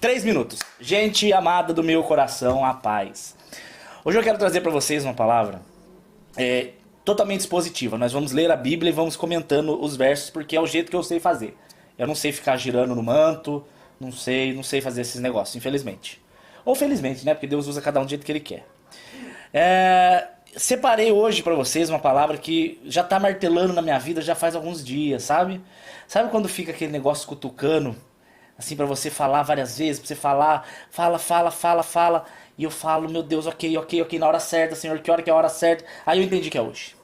3 minutos. Gente amada do meu coração, a paz. Hoje eu quero trazer para vocês uma palavra totalmente expositiva. Nós vamos ler a Bíblia e vamos comentando os versos, porque é o jeito que eu sei fazer. Eu não sei ficar girando no manto, não sei fazer esses negócios, infelizmente. Ou felizmente, né? Porque Deus usa cada um do jeito que Ele quer. Separei hoje para vocês uma palavra que já tá martelando na minha vida já faz alguns dias, sabe? Sabe quando fica aquele negócio cutucando? Assim, pra você falar várias vezes, pra você falar, fala. E eu falo, meu Deus, ok, na hora certa, Senhor, que hora que é a hora certa? Aí eu entendi que é hoje.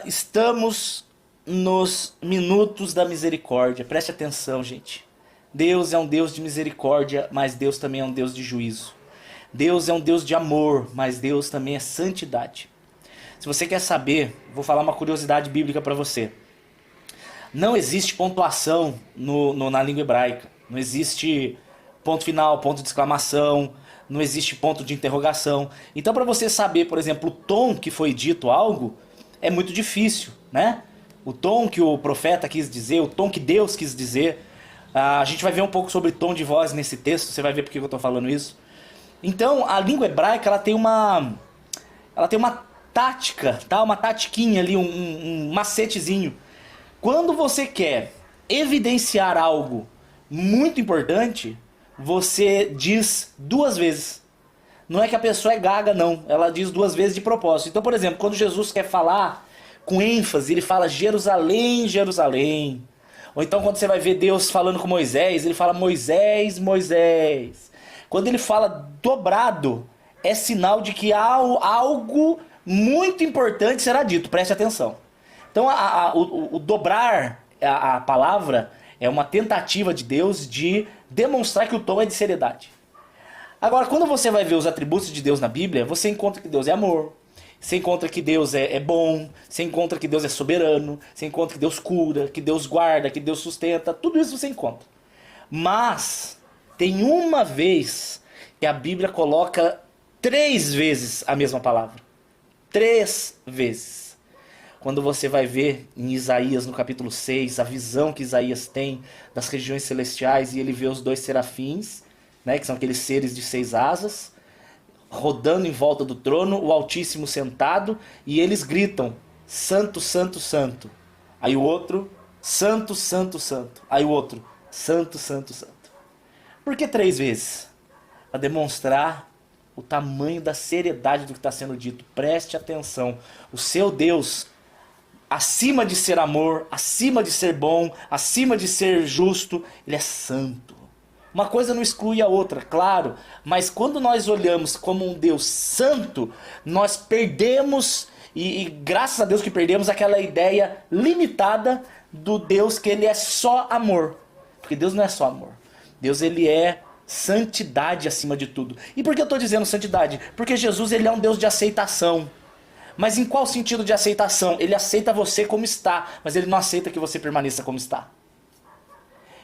Estamos nos minutos da misericórdia. Preste atenção, gente. Deus é um Deus de misericórdia, mas Deus também é um Deus de juízo. Deus é um Deus de amor, mas Deus também é santidade. Se você quer saber, vou falar uma curiosidade bíblica pra você. Não existe pontuação na língua hebraica. Não existe ponto final, ponto de exclamação, não existe ponto de interrogação. Então, para você saber, por exemplo, o tom que foi dito algo, é muito difícil, né? O tom que o profeta quis dizer, o tom que Deus quis dizer. A gente vai ver um pouco sobre tom de voz nesse texto, você vai ver por que eu estou falando isso. Então, a língua hebraica, ela tem uma tática, tá? Uma tatiquinha ali, um macetezinho. Quando você quer evidenciar algo muito importante, você diz 2 vezes. Não é que a pessoa é gaga, não. Ela diz 2 vezes de propósito. Então, por exemplo, quando Jesus quer falar com ênfase, ele fala Jerusalém, Jerusalém. Ou então quando você vai ver Deus falando com Moisés, ele fala Moisés, Moisés. Quando ele fala dobrado, é sinal de que algo muito importante será dito. Preste atenção. Então o dobrar a palavra é uma tentativa de Deus de demonstrar que o tom é de seriedade. Agora, quando você vai ver os atributos de Deus na Bíblia, você encontra que Deus é amor, você encontra que Deus é bom, você encontra que Deus é soberano, você encontra que Deus cura, que Deus guarda, que Deus sustenta, tudo isso você encontra. Mas tem uma vez que a Bíblia coloca 3 vezes a mesma palavra. 3 vezes. Quando você vai ver em Isaías, no capítulo 6, a visão que Isaías tem das regiões celestiais, e ele vê os 2 serafins, né, que são aqueles seres de 6 asas, rodando em volta do trono, o Altíssimo sentado, e eles gritam, Santo, Santo, Santo. Aí o outro, Santo, Santo, Santo. Aí o outro, Santo, Santo, Santo. Por que 3 vezes? Para demonstrar o tamanho da seriedade do que está sendo dito. Preste atenção. O seu Deus, acima de ser amor, acima de ser bom, acima de ser justo, ele é santo. Uma coisa não exclui a outra, claro, mas quando nós olhamos como um Deus santo, nós perdemos, e graças a Deus que perdemos, aquela ideia limitada do Deus que ele é só amor. Porque Deus não é só amor. Deus, ele é santidade acima de tudo. E por que eu estou dizendo santidade? Porque Jesus, ele é um Deus de aceitação. Mas em qual sentido de aceitação? Ele aceita você como está, mas ele não aceita que você permaneça como está.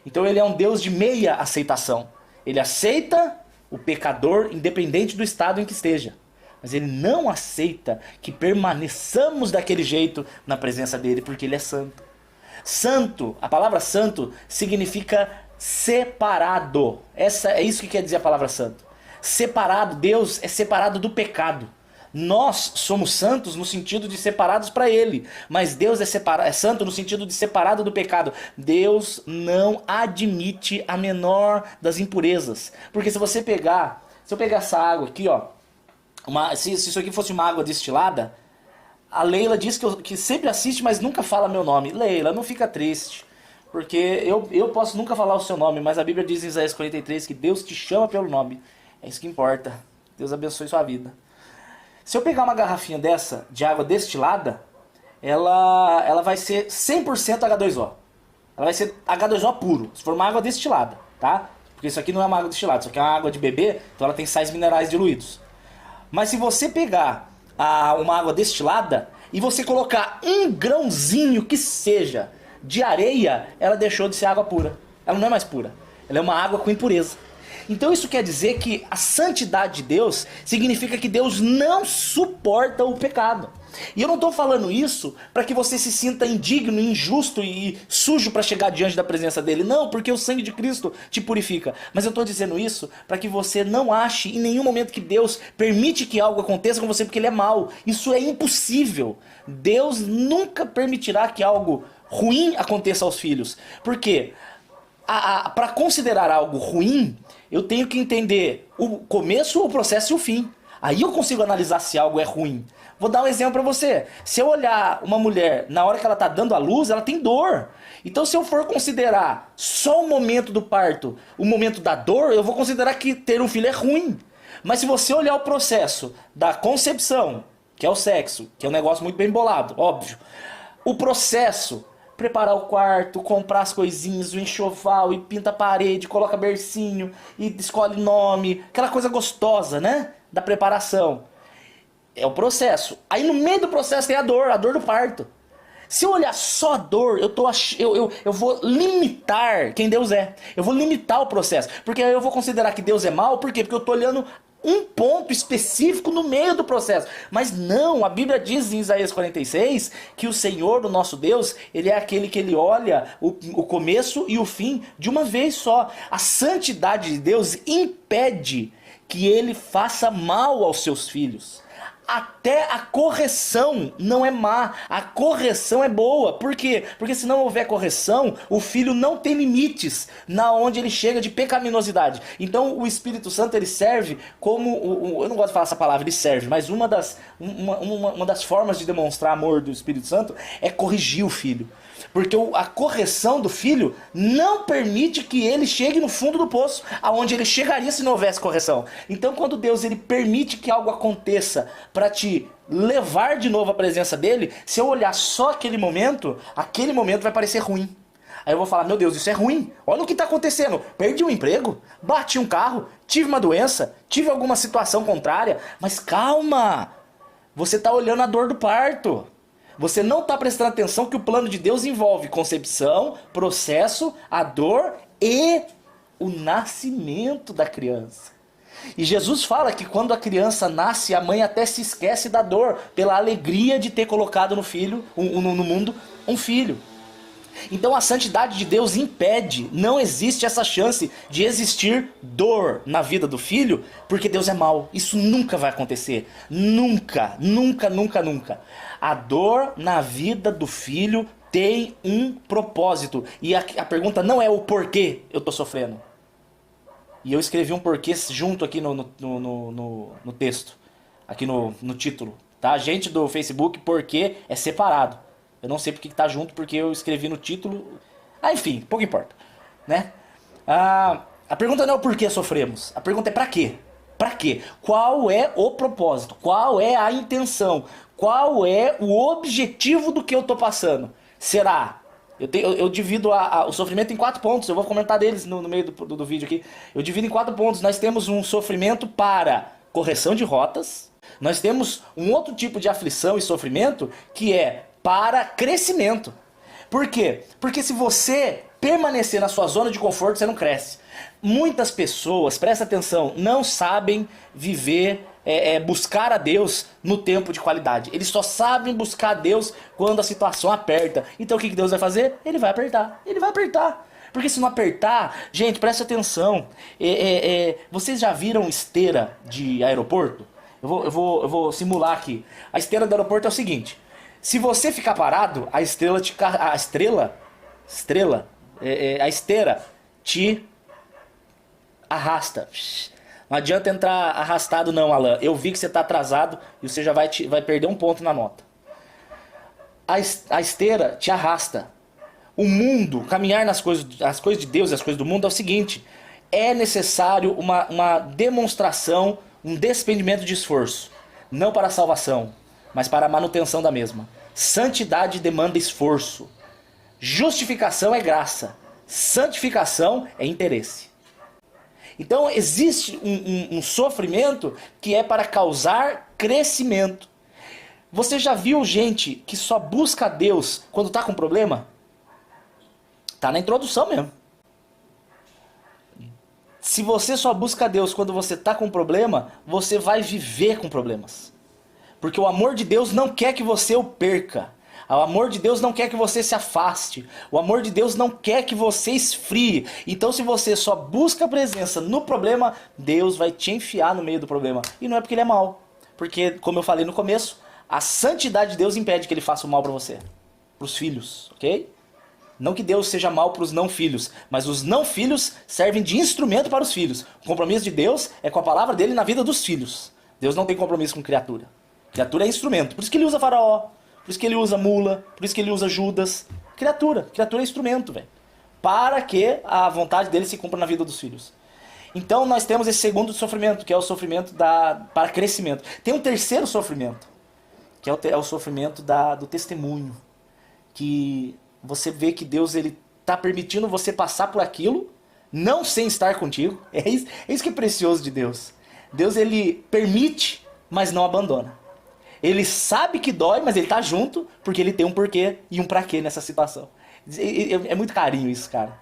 Então ele é um Deus de meia aceitação. Ele aceita o pecador independente do estado em que esteja. Mas ele não aceita que permaneçamos daquele jeito na presença dele, porque ele é santo. Santo, a palavra santo significa separado. É isso que quer dizer a palavra santo. Separado, Deus é separado do pecado. Nós somos santos no sentido de separados para Ele, mas Deus é santo no sentido de separado do pecado. Deus não admite a menor das impurezas. Porque se eu pegar essa água aqui, ó, se isso aqui fosse uma água destilada, a Leila diz que sempre assiste, mas nunca fala meu nome. Leila, não fica triste, porque eu posso nunca falar o seu nome, mas a Bíblia diz em Isaías 43 que Deus te chama pelo nome. É isso que importa. Deus abençoe sua vida. Se eu pegar uma garrafinha dessa, de água destilada, ela vai ser 100% H2O. Ela vai ser H2O puro, se for uma água destilada, tá? Porque isso aqui não é uma água destilada, isso aqui é uma água de beber, então ela tem sais minerais diluídos. Mas se você pegar uma água destilada e você colocar um grãozinho que seja de areia, ela deixou de ser água pura. Ela não é mais pura, ela é uma água com impureza. Então isso quer dizer que a santidade de Deus significa que Deus não suporta o pecado. E eu não estou falando isso para que você se sinta indigno, injusto e sujo para chegar diante da presença dele. Não, porque o sangue de Cristo te purifica. Mas eu estou dizendo isso para que você não ache em nenhum momento que Deus permite que algo aconteça com você porque ele é mau. Isso é impossível. Deus nunca permitirá que algo ruim aconteça aos filhos. Por quê? Para considerar algo ruim, eu tenho que entender o começo, o processo e o fim. Aí eu consigo analisar se algo é ruim. Vou dar um exemplo para você. Se eu olhar uma mulher na hora que ela está dando à luz, ela tem dor. Então se eu for considerar só o momento do parto, o momento da dor, eu vou considerar que ter um filho é ruim. Mas se você olhar o processo da concepção, que é o sexo, que é um negócio muito bem bolado, óbvio. O processo, preparar o quarto, comprar as coisinhas, o enxoval, e pinta a parede, coloca bercinho, e escolhe nome, aquela coisa gostosa, né? Da preparação. É o processo. Aí no meio do processo tem a dor do parto. Se eu olhar só a dor, eu vou limitar quem Deus é. Eu vou limitar o processo. Porque aí eu vou considerar que Deus é mau. Por quê? Porque eu estou olhando um ponto específico no meio do processo. Mas não, a Bíblia diz em Isaías 46 que o Senhor, o nosso Deus, ele é aquele que ele olha o começo e o fim de uma vez só. A santidade de Deus impede que ele faça mal aos seus filhos. Até a correção não é má, a correção é boa. Por quê? Porque se não houver correção, o filho não tem limites na onde ele chega de pecaminosidade. Então o Espírito Santo ele serve como, eu não gosto de falar essa palavra, ele serve, mas uma das formas de demonstrar amor do Espírito Santo é corrigir o filho. Porque a correção do filho não permite que ele chegue no fundo do poço, aonde ele chegaria se não houvesse correção. Então quando Deus ele permite que algo aconteça para te levar de novo à presença dele, se eu olhar só aquele momento vai parecer ruim. Aí eu vou falar, meu Deus, isso é ruim. Olha o que está acontecendo. Perdi um emprego, bati um carro, tive uma doença, tive alguma situação contrária. Mas calma, você está olhando a dor do parto. Você não está prestando atenção que o plano de Deus envolve concepção, processo, a dor e o nascimento da criança. E Jesus fala que quando a criança nasce, a mãe até se esquece da dor, pela alegria de ter colocado no mundo um filho. Então a santidade de Deus impede, não existe essa chance de existir dor na vida do filho, porque Deus é mau. Isso nunca vai acontecer. Nunca, nunca, nunca, nunca. A dor na vida do filho tem um propósito. E a pergunta não é o porquê eu estou sofrendo. E eu escrevi um porquê junto aqui no texto, aqui no título. Tá? Gente do Facebook, porquê é separado. Eu não sei porque que tá junto, porque eu escrevi no título. Enfim, pouco importa, né? A pergunta não é o porquê sofremos. A pergunta é pra quê? Pra quê? Qual é o propósito? Qual é a intenção? Qual é o objetivo do que eu tô passando? Será? Eu divido o sofrimento em 4 pontos. Eu vou comentar deles no meio do vídeo aqui. Eu divido em 4 pontos. Nós temos um sofrimento para correção de rotas. Nós temos um outro tipo de aflição e sofrimento que é para crescimento. Por quê? Porque se você permanecer na sua zona de conforto, você não cresce. Muitas pessoas, presta atenção, não sabem viver, buscar a Deus no tempo de qualidade. Eles só sabem buscar a Deus quando a situação aperta. Então o que Deus vai fazer? Ele vai apertar. Ele vai apertar. Porque se não apertar, gente, presta atenção. Vocês já viram esteira de aeroporto? Eu vou simular aqui. A esteira do aeroporto é o seguinte. Se você ficar parado, a esteira te arrasta. Não adianta entrar arrastado não, Alan. Eu vi que você está atrasado e você já vai perder um ponto na nota. A esteira te arrasta. O mundo, caminhar as coisas de Deus e as coisas do mundo é o seguinte. É necessário uma demonstração, um despendimento de esforço. Não para a salvação, mas para a manutenção da mesma. Santidade demanda esforço. Justificação é graça. Santificação é interesse. Então existe um sofrimento que é para causar crescimento. Você já viu gente que só busca a Deus quando está com problema? Está na introdução mesmo. Se você só busca Deus quando você está com problema, você vai viver com problemas. Porque o amor de Deus não quer que você o perca. O amor de Deus não quer que você se afaste. O amor de Deus não quer que você esfrie. Então, se você só busca a presença no problema, Deus vai te enfiar no meio do problema. E não é porque ele é mau. Porque, como eu falei no começo, a santidade de Deus impede que ele faça o mal para você. Para os filhos, ok? Não que Deus seja mau para os não filhos, mas os não filhos servem de instrumento para os filhos. O compromisso de Deus é com a palavra dele na vida dos filhos. Deus não tem compromisso com criatura. Criatura é instrumento. Por isso que ele usa Faraó. Por isso que ele usa mula, por isso que ele usa Judas. Criatura é instrumento, velho. Para que a vontade dele se cumpra na vida dos filhos. Então nós temos esse segundo sofrimento, que é o sofrimento para crescimento. Tem um terceiro sofrimento, que é o sofrimento do testemunho. Que você vê que Deus está permitindo você passar por aquilo, não sem estar contigo. É isso que é precioso de Deus. Deus, ele permite, mas não abandona. Ele sabe que dói, mas ele tá junto, porque ele tem um porquê e um pra quê nessa situação. É muito carinho isso, cara.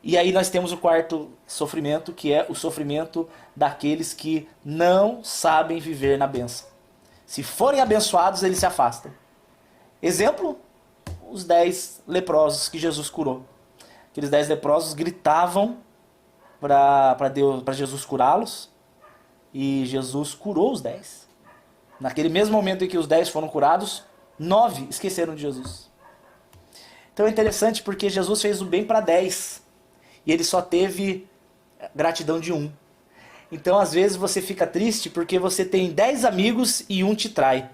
E aí nós temos o quarto sofrimento, que é o sofrimento daqueles que não sabem viver na bênção. Se forem abençoados, eles se afastam. Exemplo, os 10 leprosos que Jesus curou. Aqueles 10 leprosos gritavam para Jesus curá-los, e Jesus curou os 10. Naquele mesmo momento em que os 10 foram curados, 9 esqueceram de Jesus. Então é interessante porque Jesus fez o bem para 10 e ele só teve gratidão de 1. Então às vezes você fica triste porque você tem 10 amigos e 1 te trai.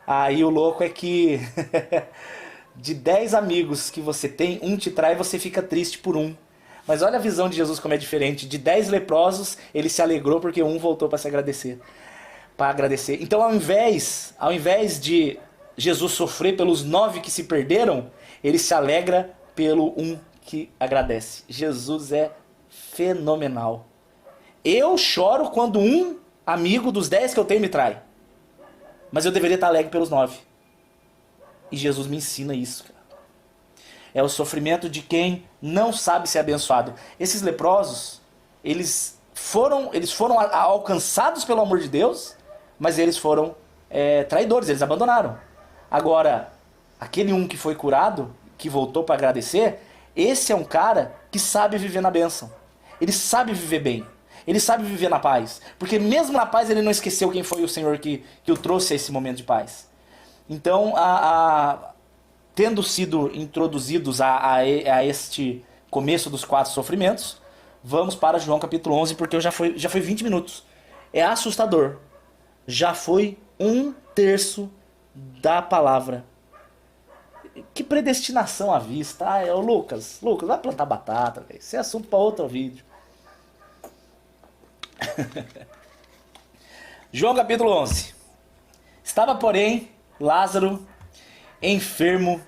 Aí o louco é que de 10 amigos que você tem, 1 te trai e você fica triste por 1. Mas olha a visão de Jesus como é diferente. De 10 leprosos, ele se alegrou porque 1 voltou para se agradecer. Para agradecer. Então, ao invés de Jesus sofrer pelos 9 que se perderam, ele se alegra pelo 1 que agradece. Jesus é fenomenal. Eu choro quando 1 amigo dos 10 que eu tenho me trai. Mas eu deveria estar alegre pelos 9. E Jesus me ensina isso, cara. É o sofrimento de quem não sabe ser abençoado. Esses leprosos, eles foram alcançados pelo amor de Deus, mas eles foram traidores, eles abandonaram. Agora, aquele 1 que foi curado, que voltou para agradecer, esse é um cara que sabe viver na bênção. Ele sabe viver bem. Ele sabe viver na paz. Porque mesmo na paz ele não esqueceu quem foi o Senhor que o trouxe a esse momento de paz. Então, tendo sido introduzidos a este começo dos 4 sofrimentos, vamos para João capítulo 11, porque já foi 20 minutos. É assustador. Já foi 1/3 da palavra. Que predestinação à vista. É o Lucas, vai plantar batata, véio. Esse é assunto para outro vídeo. João capítulo 11. Estava, porém, Lázaro enfermo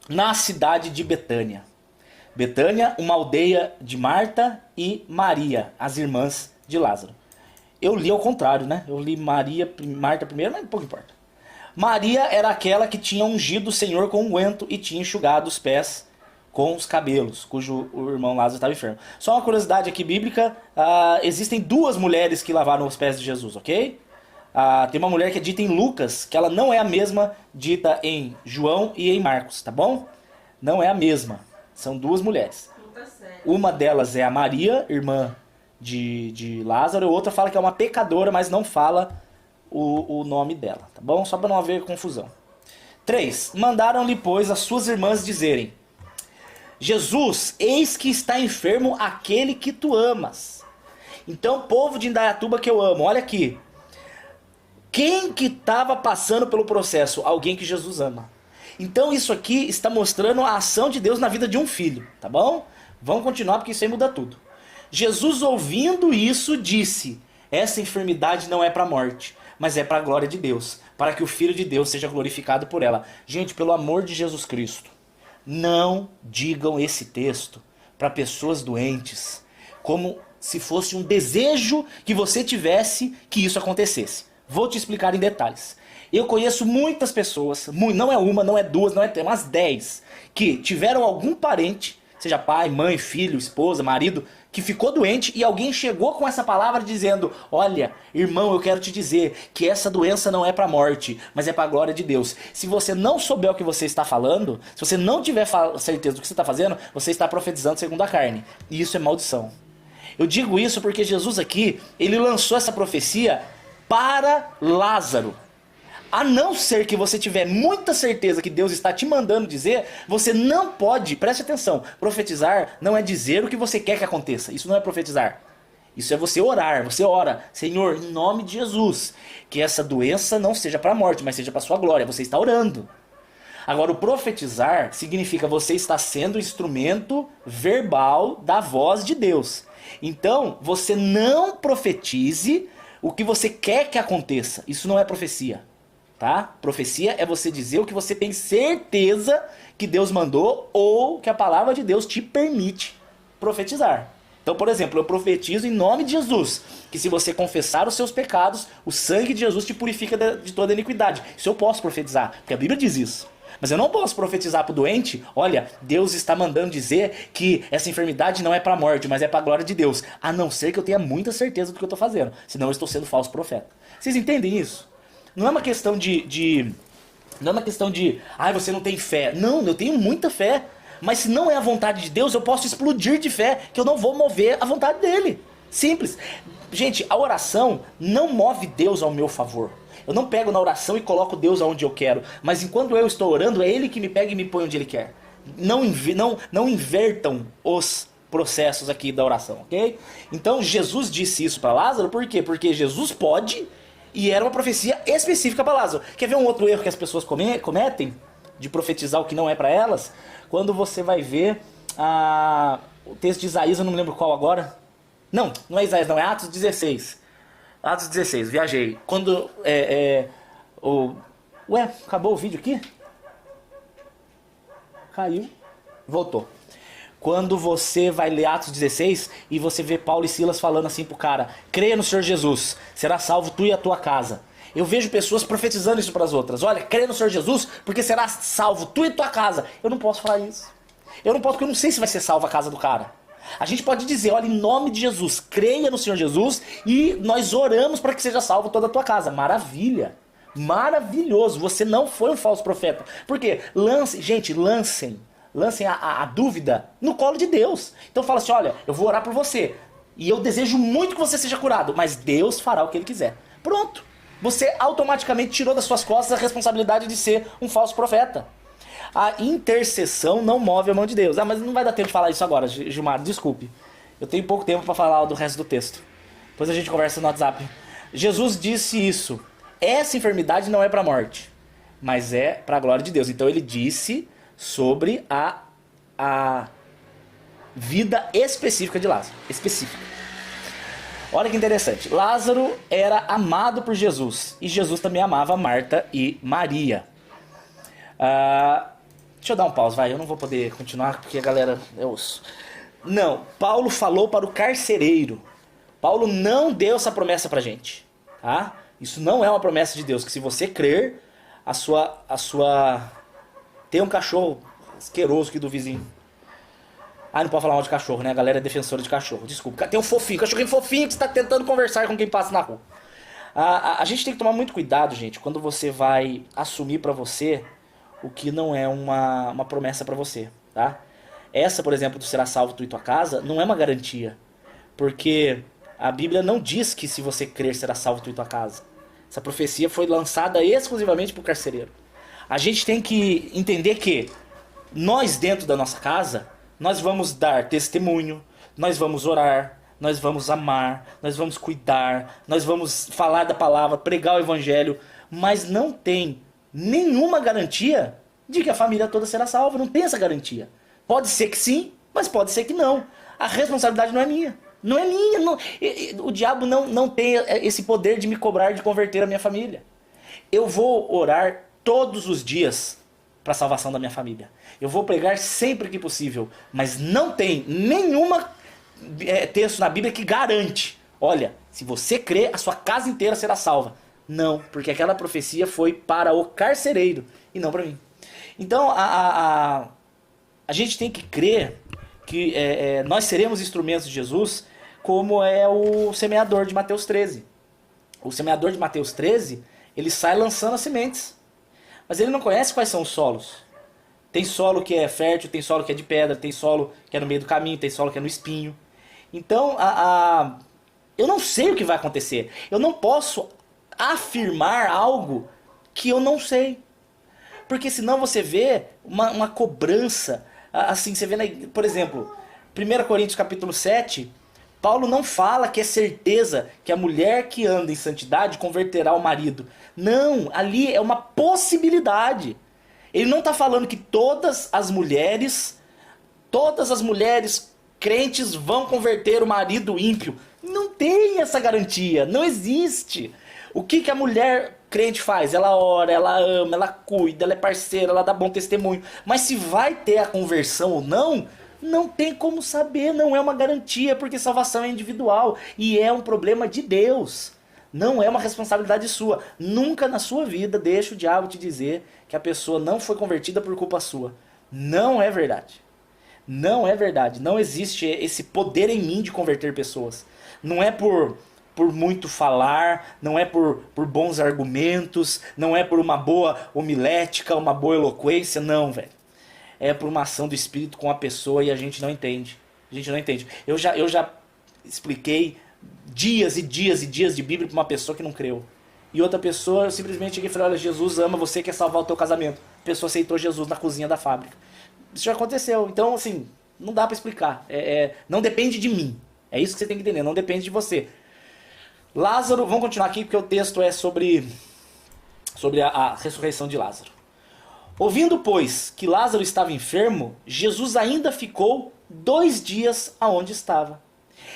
na cidade de Betânia. Betânia, uma aldeia de Marta e Maria, as irmãs de Lázaro. Eu li ao contrário, né? Eu li Marta primeiro, mas pouco importa. Maria era aquela que tinha ungido o Senhor com unguento e tinha enxugado os pés com os cabelos, cujo o irmão Lázaro estava enfermo. Só uma curiosidade aqui bíblica, existem 2 mulheres que lavaram os pés de Jesus, ok? Tem uma mulher que é dita em Lucas, que ela não é a mesma dita em João e em Marcos, tá bom? Não é a mesma, são 2 mulheres. Uma delas é a Maria, irmã de Lázaro, e outra fala que é uma pecadora, mas não fala o nome dela, tá bom? Só para não haver confusão. 3. Mandaram-lhe, pois, as suas irmãs dizerem: Jesus, eis que está enfermo aquele que tu amas. Então, povo de Indaiatuba que eu amo, olha aqui. Quem que estava passando pelo processo? Alguém que Jesus ama. Então isso aqui está mostrando a ação de Deus na vida de um filho, tá bom? Vamos continuar porque isso aí muda tudo. Jesus, ouvindo isso, disse: essa enfermidade não é para a morte, mas é para a glória de Deus, para que o Filho de Deus seja glorificado por ela. Gente, pelo amor de Jesus Cristo, não digam esse texto para pessoas doentes, como se fosse um desejo que você tivesse que isso acontecesse. Vou te explicar em detalhes. Eu conheço muitas pessoas, não é uma, não é duas, não é três, mas 10, que tiveram algum parente, seja pai, mãe, filho, esposa, marido, que ficou doente e alguém chegou com essa palavra dizendo: olha, irmão, eu quero te dizer que essa doença não é para a morte, mas é para a glória de Deus. Se você não souber o que você está falando, se você não tiver certeza do que você está fazendo, você está profetizando segundo a carne. E isso é maldição. Eu digo isso porque Jesus aqui, ele lançou essa profecia para Lázaro. A não ser que você tiver muita certeza que Deus está te mandando dizer, você não pode, preste atenção, profetizar não é dizer o que você quer que aconteça. Isso não é profetizar. Isso é você orar. Você ora: Senhor, em nome de Jesus, que essa doença não seja para a morte, mas seja para a sua glória. Você está orando. Agora, o profetizar significa você estar sendo instrumento verbal da voz de Deus. Então, você não profetize o que você quer que aconteça. Isso não é profecia. Tá? Profecia é você dizer o que você tem certeza que Deus mandou ou que a palavra de Deus te permite profetizar. Então, por exemplo, eu profetizo em nome de Jesus que se você confessar os seus pecados, o sangue de Jesus te purifica de toda iniquidade. Isso eu posso profetizar, porque a Bíblia diz isso. Mas eu não posso profetizar para o doente: olha, Deus está mandando dizer que essa enfermidade não é para a morte, mas é para a glória de Deus. A não ser que eu tenha muita certeza do que eu estou fazendo. Senão eu estou sendo falso profeta. Vocês entendem isso? Não é uma questão não é uma questão de você não tem fé. Não, eu tenho muita fé. Mas se não é a vontade de Deus, eu posso explodir de fé, que eu não vou mover a vontade dele. Simples. Gente, a oração não move Deus ao meu favor. Eu não pego na oração e coloco Deus aonde eu quero. Mas enquanto eu estou orando, é Ele que me pega e me põe onde Ele quer. Não invertam os processos aqui da oração, ok? Então Jesus disse isso para Lázaro, por quê? Porque Jesus pode... E era uma profecia específica para Lázaro. Quer ver um outro erro que as pessoas cometem? De profetizar o que não é para elas? Quando você vai ver o texto de Isaías, eu não me lembro qual agora. Não é Isaías, não, é Atos 16. Atos 16, viajei. Quando Ué, acabou o vídeo aqui? Caiu. Voltou. Quando você vai ler Atos 16 e você vê Paulo e Silas falando assim pro cara: creia no Senhor Jesus, será salvo tu e a tua casa. Eu vejo pessoas profetizando isso para as outras: olha, creia no Senhor Jesus, porque será salvo tu e tua casa. Eu não posso falar isso. Eu não posso, porque eu não sei se vai ser salva a casa do cara. A gente pode dizer: olha, em nome de Jesus, creia no Senhor Jesus e nós oramos para que seja salvo toda a tua casa. Maravilha. Maravilhoso. Você não foi um falso profeta. Por quê? Lancem a dúvida no colo de Deus. Então fala assim: olha, eu vou orar por você e eu desejo muito que você seja curado, mas Deus fará o que Ele quiser. Pronto. Você automaticamente tirou das suas costas a responsabilidade de ser um falso profeta. A intercessão não move a mão de Deus. Mas não vai dar tempo de falar isso agora, Gilmar, desculpe. Eu tenho pouco tempo para falar do resto do texto. Depois a gente conversa no WhatsApp. Jesus disse isso: essa enfermidade não é para a morte, mas é para a glória de Deus. Então Ele disse sobre a vida específica de Lázaro. Específica. Olha que interessante. Lázaro era amado por Jesus. E Jesus também amava Marta e Maria. Deixa eu dar um pause, vai. Eu não vou poder continuar porque a galera... Não. Paulo falou para o carcereiro. Paulo não deu essa promessa pra gente. Tá? Isso não é uma promessa de Deus. Que se você crer, a sua... Tem um cachorro asqueroso aqui do vizinho. Não pode falar mal de cachorro, né? A galera é defensora de cachorro. Desculpa. Tem um fofinho, cachorrinho fofinho que está tentando conversar com quem passa na rua. A gente tem que tomar muito cuidado, gente, quando você vai assumir pra você o que não é uma promessa pra você, tá? Essa, por exemplo, do será salvo tu e tua casa, não é uma garantia. Porque a Bíblia não diz que se você crer será salvo tu e tua casa. Essa profecia foi lançada exclusivamente pro carcereiro. A gente tem que entender que nós, dentro da nossa casa, nós vamos dar testemunho, nós vamos orar, nós vamos amar, nós vamos cuidar, nós vamos falar da palavra, pregar o evangelho, mas não tem nenhuma garantia de que a família toda será salva. Não tem essa garantia. Pode ser que sim, mas pode ser que não. A responsabilidade não é minha. Não é minha. Não, o diabo não tem esse poder de me cobrar de converter a minha família. Eu vou orar todos os dias para a salvação da minha família. Eu vou pregar sempre que possível, mas não tem nenhuma texto na Bíblia que garante: olha, se você crer, a sua casa inteira será salva. Não, porque aquela profecia foi para o carcereiro e não para mim. Então a gente tem que crer que nós seremos instrumentos de Jesus, como é o semeador de Mateus 13. O semeador de Mateus 13, ele sai lançando as sementes. Mas ele não conhece quais são os solos. Tem solo que é fértil, tem solo que é de pedra, tem solo que é no meio do caminho, tem solo que é no espinho. Então, eu não sei o que vai acontecer. Eu não posso afirmar algo que eu não sei. Porque senão você vê uma cobrança. Assim, você vê, por exemplo, 1 Coríntios capítulo 7, Paulo não fala que é certeza que a mulher que anda em santidade converterá o marido. Não, ali é uma possibilidade. Ele não está falando que todas as mulheres crentes vão converter o marido ímpio. Não tem essa garantia, não existe. O que a mulher crente faz? Ela ora, ela ama, ela cuida, ela é parceira, ela dá bom testemunho. Mas se vai ter a conversão ou não, não tem como saber, não é uma garantia, porque salvação é individual e é um problema de Deus. Não é uma responsabilidade sua. Nunca na sua vida deixe o diabo te dizer que a pessoa não foi convertida por culpa sua. Não é verdade. Não é verdade. Não existe esse poder em mim de converter pessoas. Não é por muito falar, não é por bons argumentos, não é por uma boa homilética, uma boa eloquência, não, velho. É por uma ação do Espírito com a pessoa e a gente não entende. A gente não entende. Eu já expliquei dias e dias e dias de Bíblia para uma pessoa que não creu. E outra pessoa, eu simplesmente cheguei e falei, olha, Jesus ama você, quer salvar o teu casamento. A pessoa aceitou Jesus na cozinha da fábrica. Isso já aconteceu. Então, assim, não dá para explicar. Não depende de mim. É isso que você tem que entender, não depende de você. Lázaro, vamos continuar aqui porque o texto é sobre a ressurreição de Lázaro. Ouvindo, pois, que Lázaro estava enfermo, Jesus ainda ficou 2 dias aonde estava.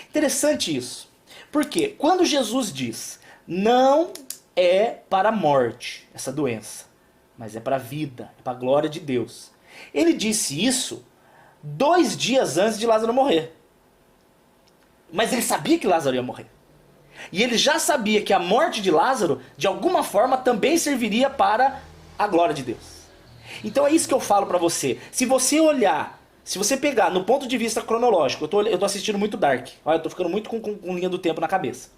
Interessante isso. Porque quando Jesus diz, não é para a morte essa doença, mas é para a vida, é para a glória de Deus. Ele disse isso 2 dias antes de Lázaro morrer. Mas ele sabia que Lázaro ia morrer. E ele já sabia que a morte de Lázaro, de alguma forma, também serviria para a glória de Deus. Então é isso que eu falo pra você. Se você olhar, se você pegar no ponto de vista cronológico, eu tô assistindo muito Dark. Olha, eu tô ficando muito com linha do tempo na cabeça.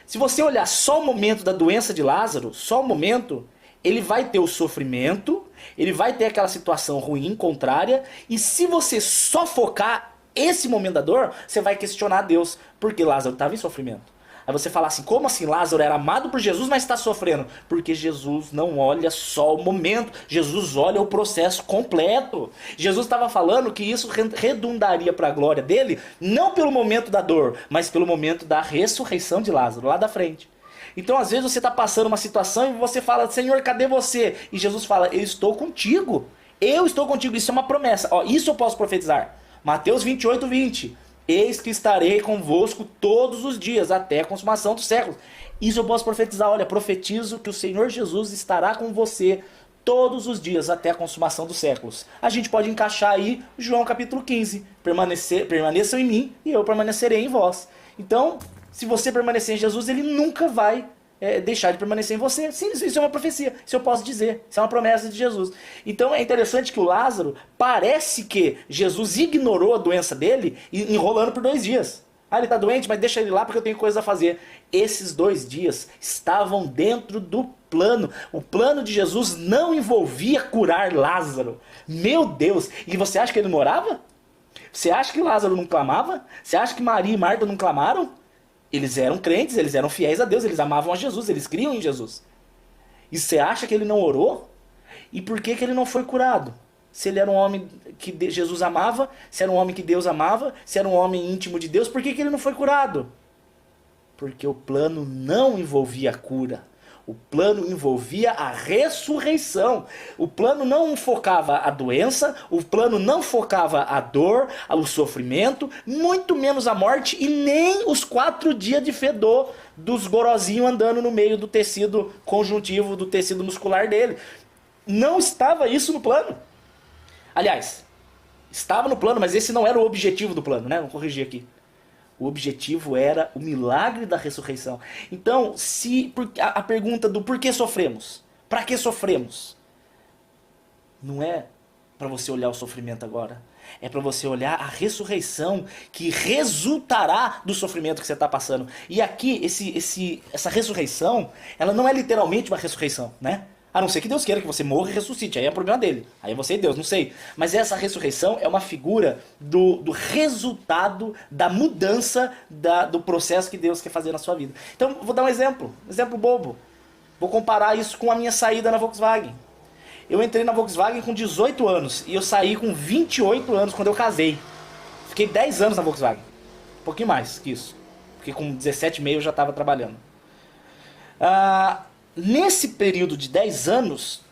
Se você olhar só o momento da doença de Lázaro, só o momento, ele vai ter o sofrimento, ele vai ter aquela situação ruim, contrária, e se você só focar esse momento da dor, você vai questionar Deus, porque Lázaro estava em sofrimento. Aí você fala assim, como assim Lázaro era amado por Jesus, mas está sofrendo? Porque Jesus não olha só o momento, Jesus olha o processo completo. Jesus estava falando que isso redundaria para a glória dele, não pelo momento da dor, mas pelo momento da ressurreição de Lázaro, lá da frente. Então às vezes você está passando uma situação e você fala, Senhor, cadê você? E Jesus fala, eu estou contigo, isso é uma promessa. Ó, isso eu posso profetizar. Mateus 28, 20. Eis que estarei convosco todos os dias, até a consumação dos séculos. Isso eu posso profetizar. Olha, profetizo que o Senhor Jesus estará com você todos os dias, até a consumação dos séculos. A gente pode encaixar aí João capítulo 15. Permaneçam em mim e eu permanecerei em vós. Então, se você permanecer em Jesus, ele nunca vai deixar de permanecer em você. Sim, isso é uma profecia, isso eu posso dizer, isso é uma promessa de Jesus. Então é interessante que o Lázaro, parece que Jesus ignorou a doença dele, enrolando por 2 dias. Ah, ele está doente, mas deixa ele lá porque eu tenho coisa a fazer. Esses 2 dias estavam dentro do plano. O plano de Jesus não envolvia curar Lázaro. Meu Deus, e você acha que ele não orava? Você acha que Lázaro não clamava? Você acha que Maria e Marta não clamaram? Eles eram crentes, eles eram fiéis a Deus, eles amavam a Jesus, eles criam em Jesus. E você acha que ele não orou? E por que ele não foi curado? Se ele era um homem que Jesus amava, se era um homem que Deus amava, se era um homem íntimo de Deus, por que ele não foi curado? Porque o plano não envolvia a cura. O plano envolvia a ressurreição. O plano não focava a doença, o plano não focava a dor, o sofrimento, muito menos a morte e nem os 4 dias de fedor dos gorozinhos andando no meio do tecido conjuntivo, do tecido muscular dele. Não estava isso no plano. Aliás, estava no plano, mas esse não era o objetivo do plano, né? Vou corrigir aqui. O objetivo era o milagre da ressurreição. Então, a pergunta do por que sofremos? Para que sofremos? Não é para você olhar o sofrimento agora. É para você olhar a ressurreição que resultará do sofrimento que você está passando. E aqui, essa ressurreição, ela não é literalmente uma ressurreição, né? A não ser que Deus queira que você morra e ressuscite. Aí é problema dele. Aí é você e Deus, não sei. Mas essa ressurreição é uma figura do resultado da mudança do processo que Deus quer fazer na sua vida. Então, vou dar um exemplo bobo. Vou comparar isso com a minha saída na Volkswagen. Eu entrei na Volkswagen com 18 anos e eu saí com 28 anos quando eu casei. Fiquei 10 anos na Volkswagen. Um pouquinho mais que isso. Porque com 17,5 eu já estava trabalhando. Nesse período de 10 anos,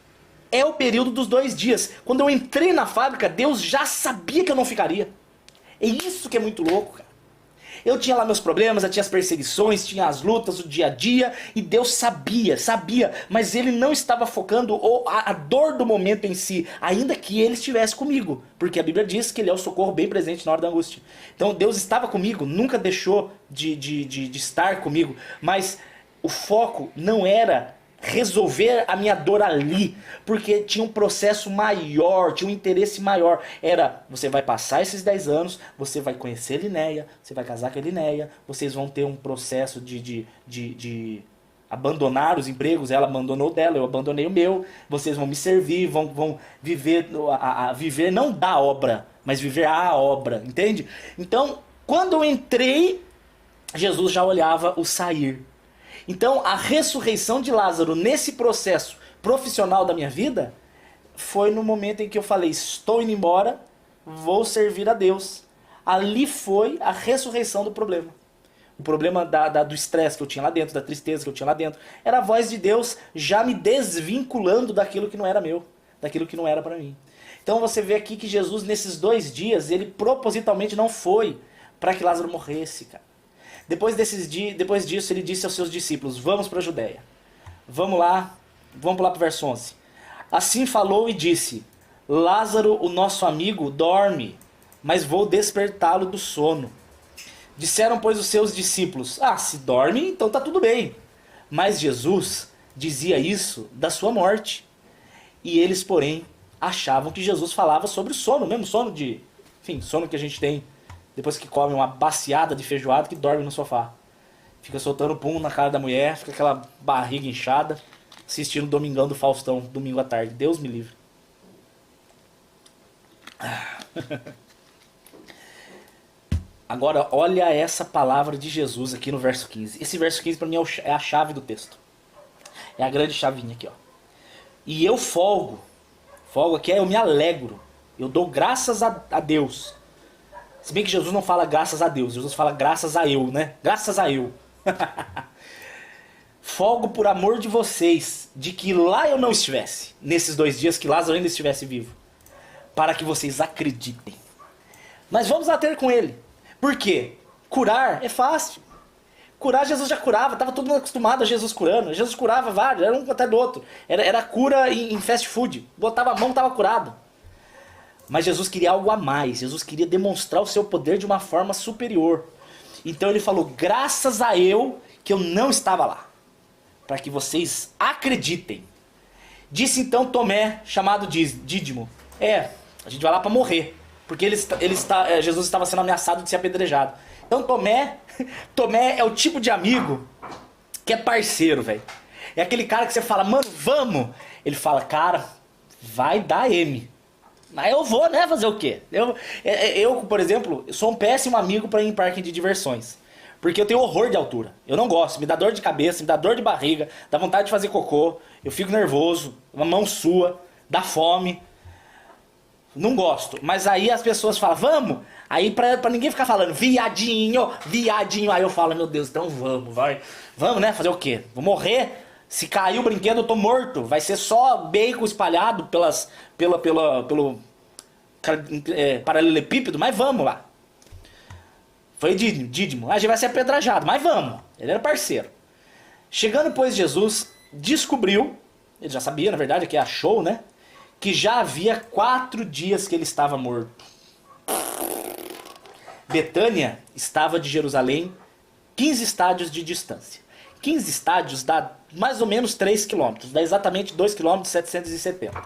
é o período dos 2 dias. Quando eu entrei na fábrica, Deus já sabia que eu não ficaria. É isso que é muito louco, cara. Eu tinha lá meus problemas, eu tinha as perseguições, tinha as lutas, o dia a dia, e Deus sabia, mas Ele não estava focando a dor do momento em si, ainda que Ele estivesse comigo, porque a Bíblia diz que Ele é o socorro bem presente na hora da angústia. Então Deus estava comigo, nunca deixou de estar comigo, mas o foco não era resolver a minha dor ali, porque tinha um processo maior, tinha um interesse maior. Era, você vai passar esses 10 anos, você vai conhecer Linéia, você vai casar com a Linéia, vocês vão ter um processo de abandonar os empregos, ela abandonou o dela, eu abandonei o meu, vocês vão me servir, vão viver, viver não da obra, mas viver a obra, entende? Então, quando eu entrei, Jesus já olhava o sair. Então, a ressurreição de Lázaro nesse processo profissional da minha vida foi no momento em que eu falei, estou indo embora, vou servir a Deus. Ali foi a ressurreição do problema. O problema do estresse que eu tinha lá dentro, da tristeza que eu tinha lá dentro, era a voz de Deus já me desvinculando daquilo que não era meu, daquilo que não era para mim. Então você vê aqui que Jesus, nesses 2 dias, ele propositalmente não foi para que Lázaro morresse, cara. Depois disso, ele disse aos seus discípulos, vamos para a Judéia. Vamos lá para o verso 11. Assim falou e disse, Lázaro, o nosso amigo, dorme, mas vou despertá-lo do sono. Disseram, pois, os seus discípulos, se dorme, então tá tudo bem. Mas Jesus dizia isso da sua morte. E eles, porém, achavam que Jesus falava sobre o sono, mesmo sono sono que a gente tem depois que come uma baciada de feijoada, que dorme no sofá. Fica soltando pum na cara da mulher, fica aquela barriga inchada, assistindo o Domingão do Faustão, domingo à tarde. Deus me livre. Agora, olha essa palavra de Jesus aqui no verso 15. Esse verso 15 para mim é a chave do texto. É a grande chavinha aqui, ó. E eu folgo aqui eu me alegro. Eu dou graças a Deus. Se bem que Jesus não fala graças a Deus, Jesus fala graças a eu, né? Graças a eu. Folgo por amor de vocês, de que lá eu não estivesse, nesses 2 dias que Lázaro ainda estivesse vivo, para que vocês acreditem. Mas vamos lá ter com ele. Por quê? Curar é fácil. Curar, Jesus já curava, estava todo mundo acostumado a Jesus curando. Jesus curava vários, era um até do outro. Era cura em fast food. Botava a mão, estava curado. Mas Jesus queria algo a mais. Jesus queria demonstrar o seu poder de uma forma superior. Então ele falou, graças a eu que eu não estava lá, para que vocês acreditem. Disse então Tomé, chamado Dídimo, a gente vai lá para morrer, porque Jesus estava sendo ameaçado de ser apedrejado. Então Tomé é o tipo de amigo que é parceiro, velho. É aquele cara que você fala, mano, vamos. Ele fala, cara, vai dar M. Mas eu vou, né? Fazer o quê? Eu, por exemplo, sou um péssimo amigo para ir em parque de diversões. Porque eu tenho horror de altura. Eu não gosto. Me dá dor de cabeça, me dá dor de barriga, dá vontade de fazer cocô. Eu fico nervoso, uma mão sua, dá fome. Não gosto. Mas aí as pessoas falam, vamos. Aí pra ninguém ficar falando, viadinho. Aí eu falo, meu Deus, então vamos, vai. Vamos, né? Fazer o quê? Vou morrer? Se cair o brinquedo, eu tô morto. Vai ser só bacon espalhado pelo paralelepípedo, mas vamos lá. Foi Dídimo. A gente vai ser apedrejado, mas vamos. Ele era parceiro. Chegando, pois, Jesus descobriu, ele já sabia, na verdade, que achou, né? Que já havia 4 dias que ele estava morto. Betânia estava de Jerusalém 15 estádios de distância. 15 estádios dá mais ou menos 3 quilômetros, dá exatamente 2 quilômetros e 770.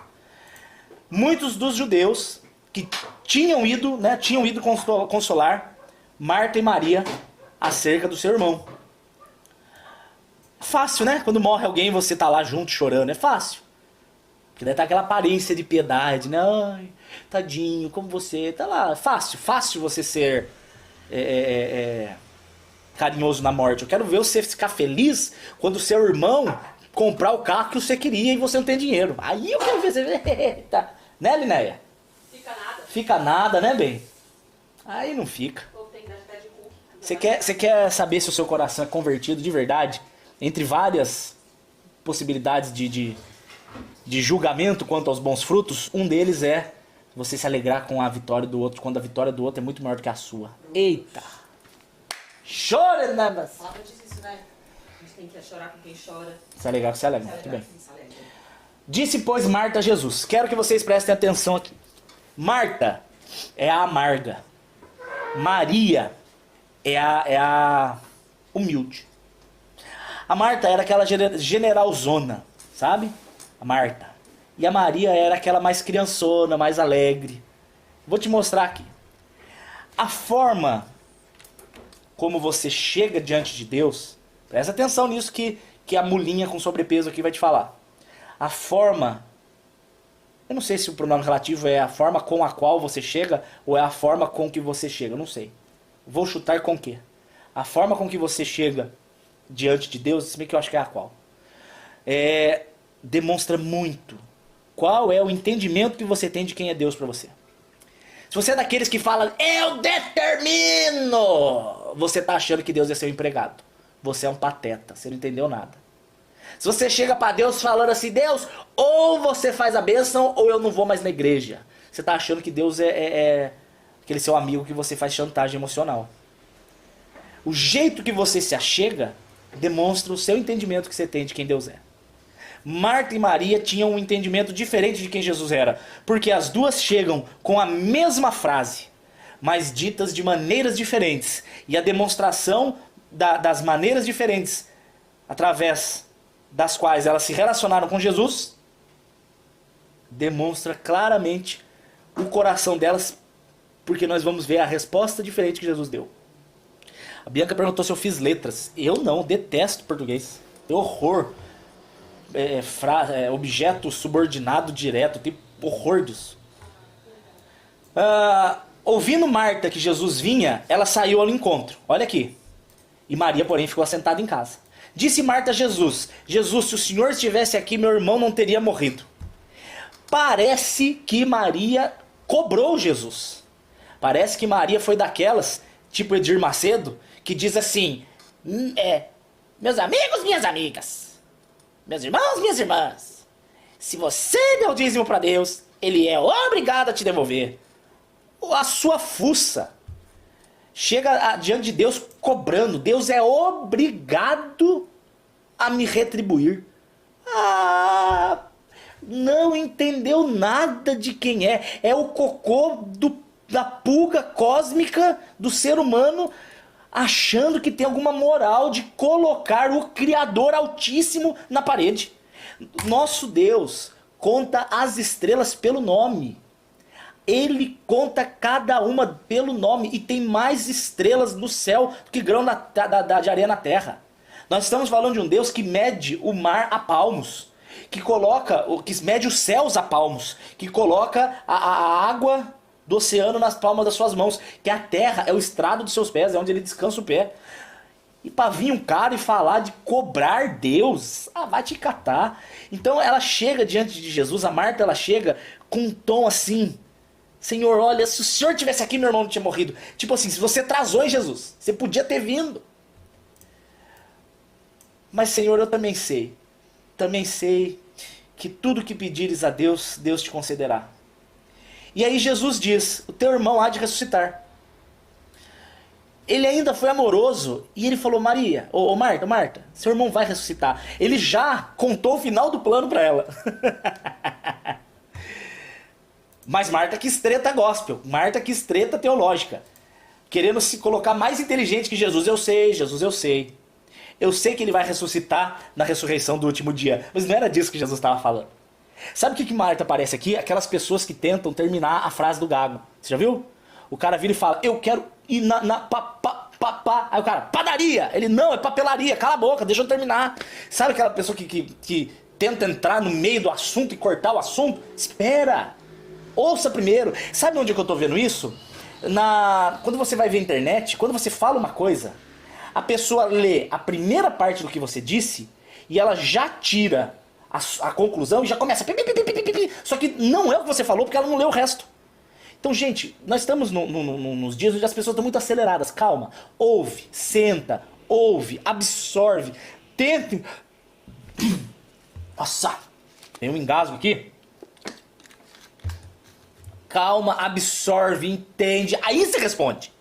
Muitos dos judeus que que tinham ido consolar Marta e Maria acerca do seu irmão. Fácil, né? Quando morre alguém, você tá lá junto chorando. É fácil. Porque daí tá aquela aparência de piedade, né? Ai, tadinho, como você... Tá lá, fácil você ser carinhoso na morte. Eu quero ver você ficar feliz quando o seu irmão comprar o carro que você queria e você não tem dinheiro. Aí eu quero ver você... Eita. Né, Linéia? Fica nada, né, bem? Aí não fica. Você quer saber se o seu coração é convertido de verdade? Entre várias possibilidades de julgamento quanto aos bons frutos, um deles é você se alegrar com a vitória do outro, quando a vitória do outro é muito maior do que a sua. Eita! Chora, né? Palavra diz isso, né? A gente tem que chorar com quem chora. Se alegrar com se alegra. Muito bem. Disse, pois, Marta a Jesus. Quero que vocês prestem atenção aqui. Marta é a amarga. Maria é a humilde. A Marta era aquela generalzona, sabe? A Marta. E a Maria era aquela mais criançona, mais alegre. Vou te mostrar aqui. A forma como você chega diante de Deus, presta atenção nisso que a mulinha com sobrepeso aqui vai te falar. A forma, eu não sei se o pronome relativo é a forma com a qual você chega ou é a forma com que você chega, eu não sei. Vou chutar com o quê? A forma com que você chega diante de Deus, se bem que eu acho que é a qual, demonstra muito qual é o entendimento que você tem de quem é Deus para você. Se você é daqueles que fala, eu determino, você tá achando que Deus é seu empregado. Você é um pateta, você não entendeu nada. Se você chega para Deus falando assim, Deus, ou você faz a bênção ou eu não vou mais na igreja. Você tá achando que Deus é aquele seu amigo que você faz chantagem emocional. O jeito que você se achega demonstra o seu entendimento que você tem de quem Deus é. Marta e Maria tinham um entendimento diferente de quem Jesus era, porque as duas chegam com a mesma frase, mas ditas de maneiras diferentes. E a demonstração das maneiras diferentes, através das quais elas se relacionaram com Jesus, demonstra claramente o coração delas, porque nós vamos ver a resposta diferente que Jesus deu. A Bianca perguntou se eu fiz letras. Eu não, detesto português. Tenho horror. Objeto subordinado direto, tenho horror disso. Ouvindo Marta que Jesus vinha, ela saiu ao encontro. Olha aqui. E Maria, porém, ficou assentada em casa. Disse Marta a Jesus, Jesus, se o Senhor estivesse aqui, meu irmão não teria morrido. Parece que Maria cobrou Jesus. Parece que Maria foi daquelas, tipo Edir Macedo, que diz assim, meus amigos, minhas amigas, meus irmãos, minhas irmãs, se você deu dízimo para Deus, Ele é obrigado a te devolver. A sua fuça chega diante de Deus cobrando, Deus é obrigado a me retribuir. Não entendeu nada de quem é o cocô da pulga cósmica do ser humano, achando que tem alguma moral de colocar o Criador Altíssimo na parede. Nosso Deus conta as estrelas pelo nome. Ele conta cada uma pelo nome e tem mais estrelas no céu do que grão de areia na terra. Nós estamos falando de um Deus que mede o mar a palmos, que mede os céus a palmos, que coloca a água do oceano nas palmas das suas mãos, que a terra é o estrado dos seus pés, é onde ele descansa o pé. E para vir um cara e falar de cobrar Deus, vai te catar. Então ela chega diante de Jesus, a Marta ela chega com um tom assim, Senhor, olha, se o Senhor tivesse aqui, meu irmão não tinha morrido. Tipo assim, se você atrasou em Jesus, você podia ter vindo. Mas Senhor, eu também sei que tudo que pedires a Deus, Deus te concederá. E aí Jesus diz, o teu irmão há de ressuscitar. Ele ainda foi amoroso e ele falou, Maria, Marta, seu irmão vai ressuscitar. Ele já contou o final do plano para ela. Mas Marta quis treta gospel, Marta quis treta teológica, querendo se colocar mais inteligente que Jesus. Jesus, eu sei. Eu sei que ele vai ressuscitar na ressurreição do último dia. Mas não era disso que Jesus estava falando. Sabe o que Marta parece aqui? Aquelas pessoas que tentam terminar a frase do Gago. Você já viu? O cara vira e fala, eu quero ir na Aí o cara, padaria! Ele, não, é papelaria, cala a boca, deixa eu terminar. Sabe aquela pessoa que tenta entrar no meio do assunto e cortar o assunto? Espera! Ouça primeiro. Sabe onde que eu tô vendo isso? Quando você vai ver a internet, quando você fala uma coisa, a pessoa lê a primeira parte do que você disse e ela já tira a conclusão e já começa. Só que não é o que você falou porque ela não leu o resto. Então, gente, nós estamos nos dias onde as pessoas estão muito aceleradas. Calma. Ouve, senta, ouve, absorve. Tente. Nossa, tem um engasgo aqui. Calma, absorve, entende. Aí você responde.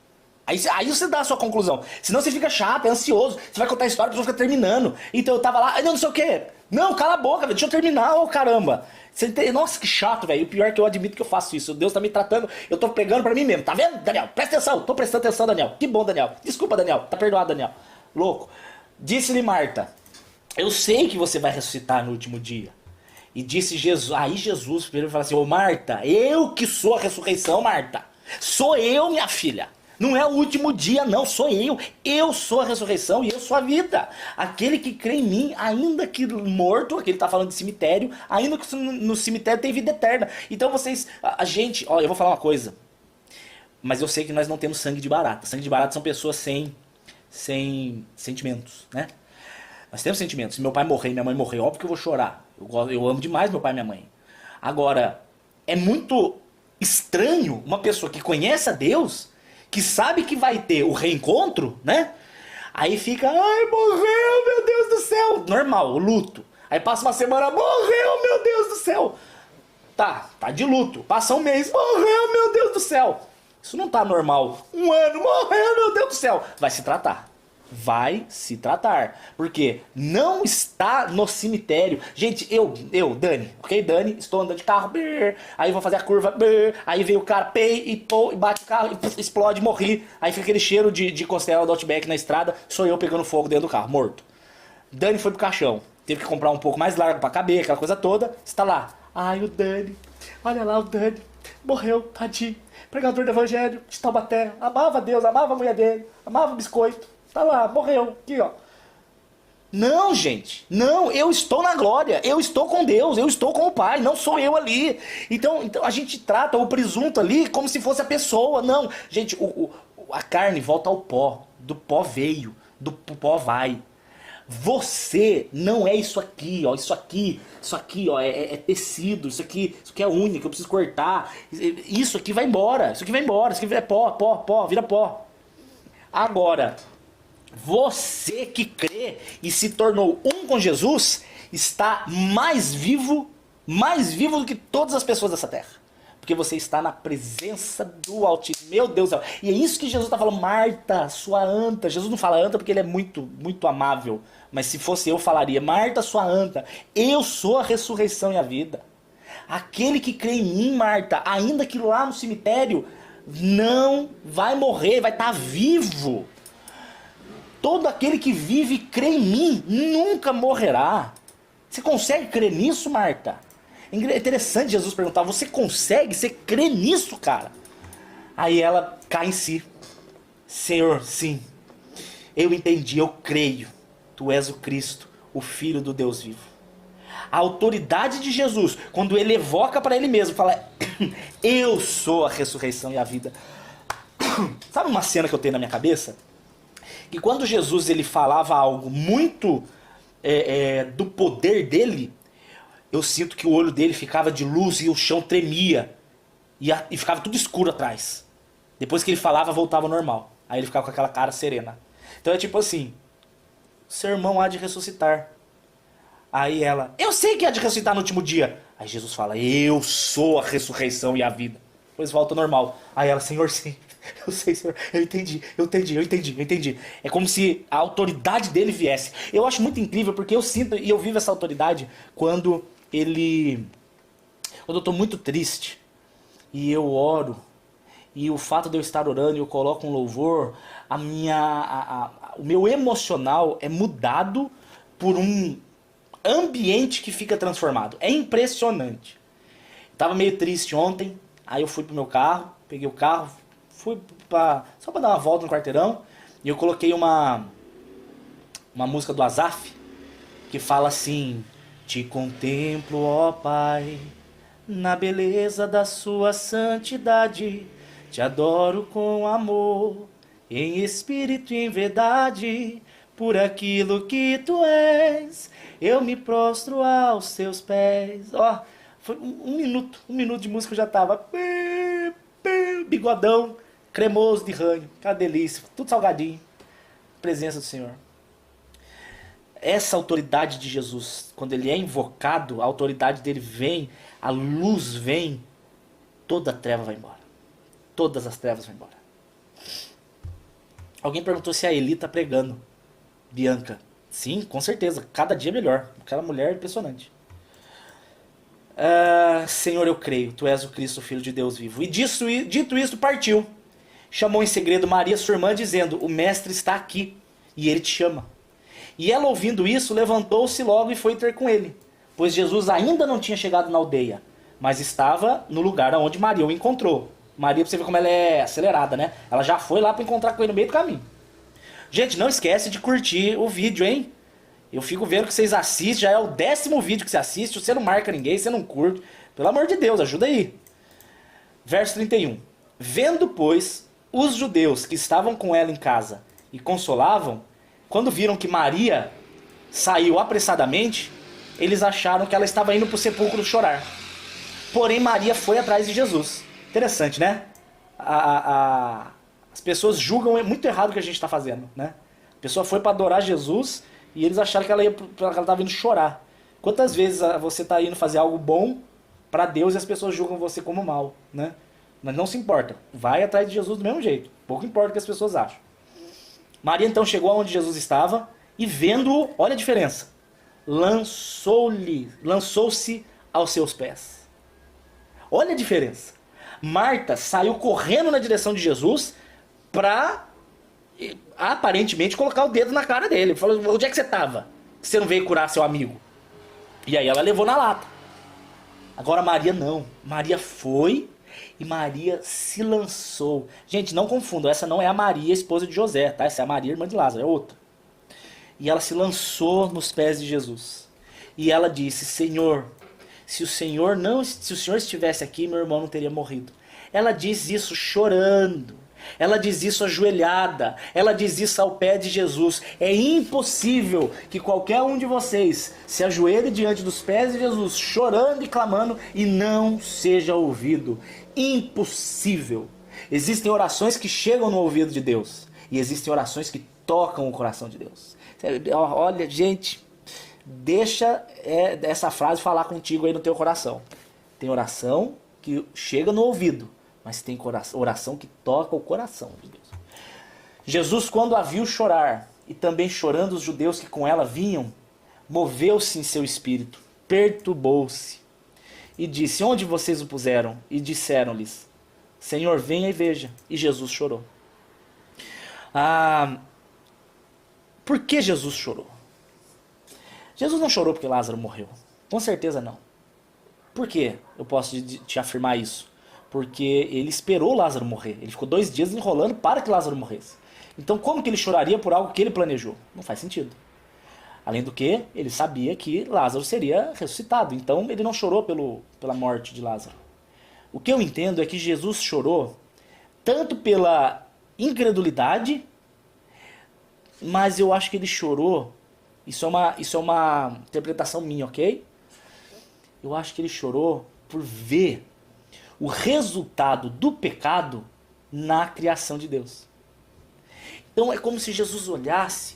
Aí você dá a sua conclusão. Senão você fica chato, é ansioso. Você vai contar a história, a pessoa fica terminando. Então eu tava lá, não sei o quê. Não, cala a boca, velho, deixa eu terminar, ô caramba. Nossa, que chato, velho. O pior é que eu admito que eu faço isso. Deus tá me tratando, eu tô pegando pra mim mesmo. Tá vendo, Daniel? Presta atenção. Tô prestando atenção, Daniel. Que bom, Daniel. Desculpa, Daniel. Tá perdoado, Daniel. Louco. Disse-lhe Marta, eu sei que você vai ressuscitar no último dia. E disse Jesus, aí Jesus primeiro fala assim, ô Marta, eu que sou a ressurreição, Marta. Sou eu, minha filha. Não é o último dia, não, sou eu. Eu sou a ressurreição e eu sou a vida. Aquele que crê em mim, ainda que morto, aquele tá falando de cemitério, ainda que no cemitério tem vida eterna. Então vocês, a gente, ó, eu vou falar uma coisa. Mas eu sei que nós não temos sangue de barata. Sangue de barata são pessoas sem sentimentos, né? Nós temos sentimentos. Se meu pai morrer e minha mãe morrer, óbvio que eu vou chorar. Eu amo demais meu pai e minha mãe. Agora, é muito estranho uma pessoa que conhece a Deus, que sabe que vai ter o reencontro, né? Aí fica, ai, morreu, meu Deus do céu. Normal, o luto. Aí passa uma semana, morreu, meu Deus do céu. Tá de luto. Passa um mês, morreu, meu Deus do céu. Isso não tá normal. Um ano, morreu, meu Deus do céu. Vai se tratar. Vai se tratar. Porque não está no cemitério. Gente, Dani, ok? Dani, estou andando de carro, aí vou fazer a curva, aí vem o cara, e bate o carro, e explode, morri. Aí fica aquele cheiro de costela do Outback na estrada, sou eu pegando fogo dentro do carro, morto. Dani foi pro caixão, teve que comprar um pouco mais largo pra caber, aquela coisa toda, está lá. Ai, o Dani, olha lá o Dani, morreu, tadinho, pregador do evangelho, de Taubaté, amava Deus, amava a mulher dele, amava o biscoito. Tá lá, morreu, aqui ó. Não, gente, não, eu estou na glória, eu estou com Deus, eu estou com o Pai, não sou eu ali. Então a gente trata o presunto ali como se fosse a pessoa, não. Gente, a carne volta ao pó, do pó veio, do pó vai. Você não é isso aqui, ó, isso aqui, ó, é tecido, isso aqui é único, eu preciso cortar. Isso aqui vai embora, isso aqui é pó, vira pó. Agora, você que crê e se tornou um com Jesus, está mais vivo do que todas as pessoas dessa terra. Porque você está na presença do Altíssimo. Meu Deus do céu. E é isso que Jesus está falando. Marta, sua anta. Jesus não fala anta porque ele é muito, muito amável. Mas se fosse eu, falaria, Marta, sua anta. Eu sou a ressurreição e a vida. Aquele que crê em mim, Marta, ainda que lá no cemitério, não vai morrer, vai estar vivo. Todo aquele que vive e crê em mim nunca morrerá. Você consegue crer nisso, Marta? É interessante Jesus perguntar, você consegue? Você crê nisso, cara? Aí ela cai em si. Senhor, sim, eu entendi, eu creio. Tu és o Cristo, o Filho do Deus vivo. A autoridade de Jesus, quando ele evoca para ele mesmo, fala, eu sou a ressurreição e a vida. Sabe uma cena que eu tenho na minha cabeça? Que quando Jesus ele falava algo muito do poder dele, eu sinto que o olho dele ficava de luz e o chão tremia. E ficava tudo escuro atrás. Depois que ele falava, voltava ao normal. Aí ele ficava com aquela cara serena. Então é tipo assim, seu irmão há de ressuscitar. Aí ela, eu sei que há de ressuscitar no último dia. Aí Jesus fala, eu sou a ressurreição e a vida. Depois volta ao normal. Aí ela, Senhor, sim. Eu sei, Senhor, eu entendi. É como se a autoridade dele viesse. Eu acho muito incrível porque eu sinto e eu vivo essa autoridade quando eu tô muito triste e eu oro, e o fato de eu estar orando e eu coloco um louvor, o meu emocional é mudado por um ambiente que fica transformado. É impressionante. Tava meio triste ontem, aí eu fui pro meu carro, peguei o carro, fui só pra dar uma volta no quarteirão, e eu coloquei uma música do Azaf, que fala assim: Te contemplo, ó Pai, na beleza da sua santidade, te adoro com amor, em espírito e em verdade, por aquilo que tu és, eu me prostro aos teus pés. Ó, foi um minuto de música eu já tava bigodão, cremoso de ranho, que delícia, tudo salgadinho, presença do Senhor. Essa autoridade de Jesus, quando ele é invocado, a autoridade dele vem, a luz vem, toda a treva vai embora. Todas as trevas vão embora. Alguém perguntou se a Eli tá pregando. Bianca. Sim, com certeza. Cada dia melhor. Aquela mulher é impressionante. Senhor, eu creio. Tu és o Cristo, o Filho de Deus vivo. E dito isto, partiu. Chamou em segredo Maria, sua irmã, dizendo: O mestre está aqui e ele te chama. E ela, ouvindo isso, levantou-se logo e foi ter com ele. Pois Jesus ainda não tinha chegado na aldeia, mas estava no lugar onde Maria o encontrou. Maria, pra você ver como ela é acelerada, né? Ela já foi lá para encontrar com ele no meio do caminho. Gente, não esquece de curtir o vídeo, hein? Eu fico vendo que vocês assistem, já é o 10º vídeo que você assiste, você não marca ninguém, você não curte. Pelo amor de Deus, ajuda aí. Verso 31. Vendo, pois, os judeus que estavam com ela em casa e consolavam, quando viram que Maria saiu apressadamente, eles acharam que ela estava indo para o sepulcro chorar. Porém, Maria foi atrás de Jesus. Interessante, né? As pessoas julgam muito errado o que a gente está fazendo, né? A pessoa foi para adorar Jesus e eles acharam que ela estava indo chorar. Quantas vezes você está indo fazer algo bom para Deus e as pessoas julgam você como mal, né? Mas não se importa. Vai atrás de Jesus do mesmo jeito. Pouco importa o que as pessoas acham. Maria então chegou aonde Jesus estava e, vendo-o, olha a diferença, lançou-se aos seus pés. Olha a diferença. Marta saiu correndo na direção de Jesus para aparentemente colocar o dedo na cara dele. Falou: onde é que você estava? Você não veio curar seu amigo? E aí ela levou na lata. Agora Maria não. Maria foi e Maria se lançou. Gente, não confundam, essa não é a Maria, esposa de José, tá? Essa é a Maria, irmã de Lázaro, é outra. E ela se lançou nos pés de Jesus. E ela disse: Senhor, se o Senhor estivesse aqui, meu irmão não teria morrido. Ela diz isso chorando. Ela diz isso ajoelhada. Ela diz isso ao pé de Jesus. É impossível que qualquer um de vocês se ajoelhe diante dos pés de Jesus, chorando e clamando, e não seja ouvido. Impossível. Existem orações que chegam no ouvido de Deus. E existem orações que tocam o coração de Deus. Olha, gente, deixa essa frase falar contigo aí no teu coração. Tem oração que chega no ouvido, mas tem oração que toca o coração de Deus. Jesus, quando a viu chorar, e também chorando os judeus que com ela vinham, moveu-se em seu espírito, perturbou-se, e disse: onde vocês o puseram? E disseram-lhes: Senhor, venha e veja. E Jesus chorou. Por que Jesus chorou? Jesus não chorou porque Lázaro morreu. Com certeza não. Por que eu posso te afirmar isso? Porque ele esperou Lázaro morrer. Ele ficou 2 dias enrolando para que Lázaro morresse. Então como que ele choraria por algo que ele planejou? Não faz sentido. Além do que, ele sabia que Lázaro seria ressuscitado. Então ele não chorou pela morte de Lázaro. O que eu entendo é que Jesus chorou tanto pela incredulidade, mas eu acho que ele chorou, isso é uma interpretação minha, ok? Eu acho que ele chorou por ver o resultado do pecado na criação de Deus. Então é como se Jesus olhasse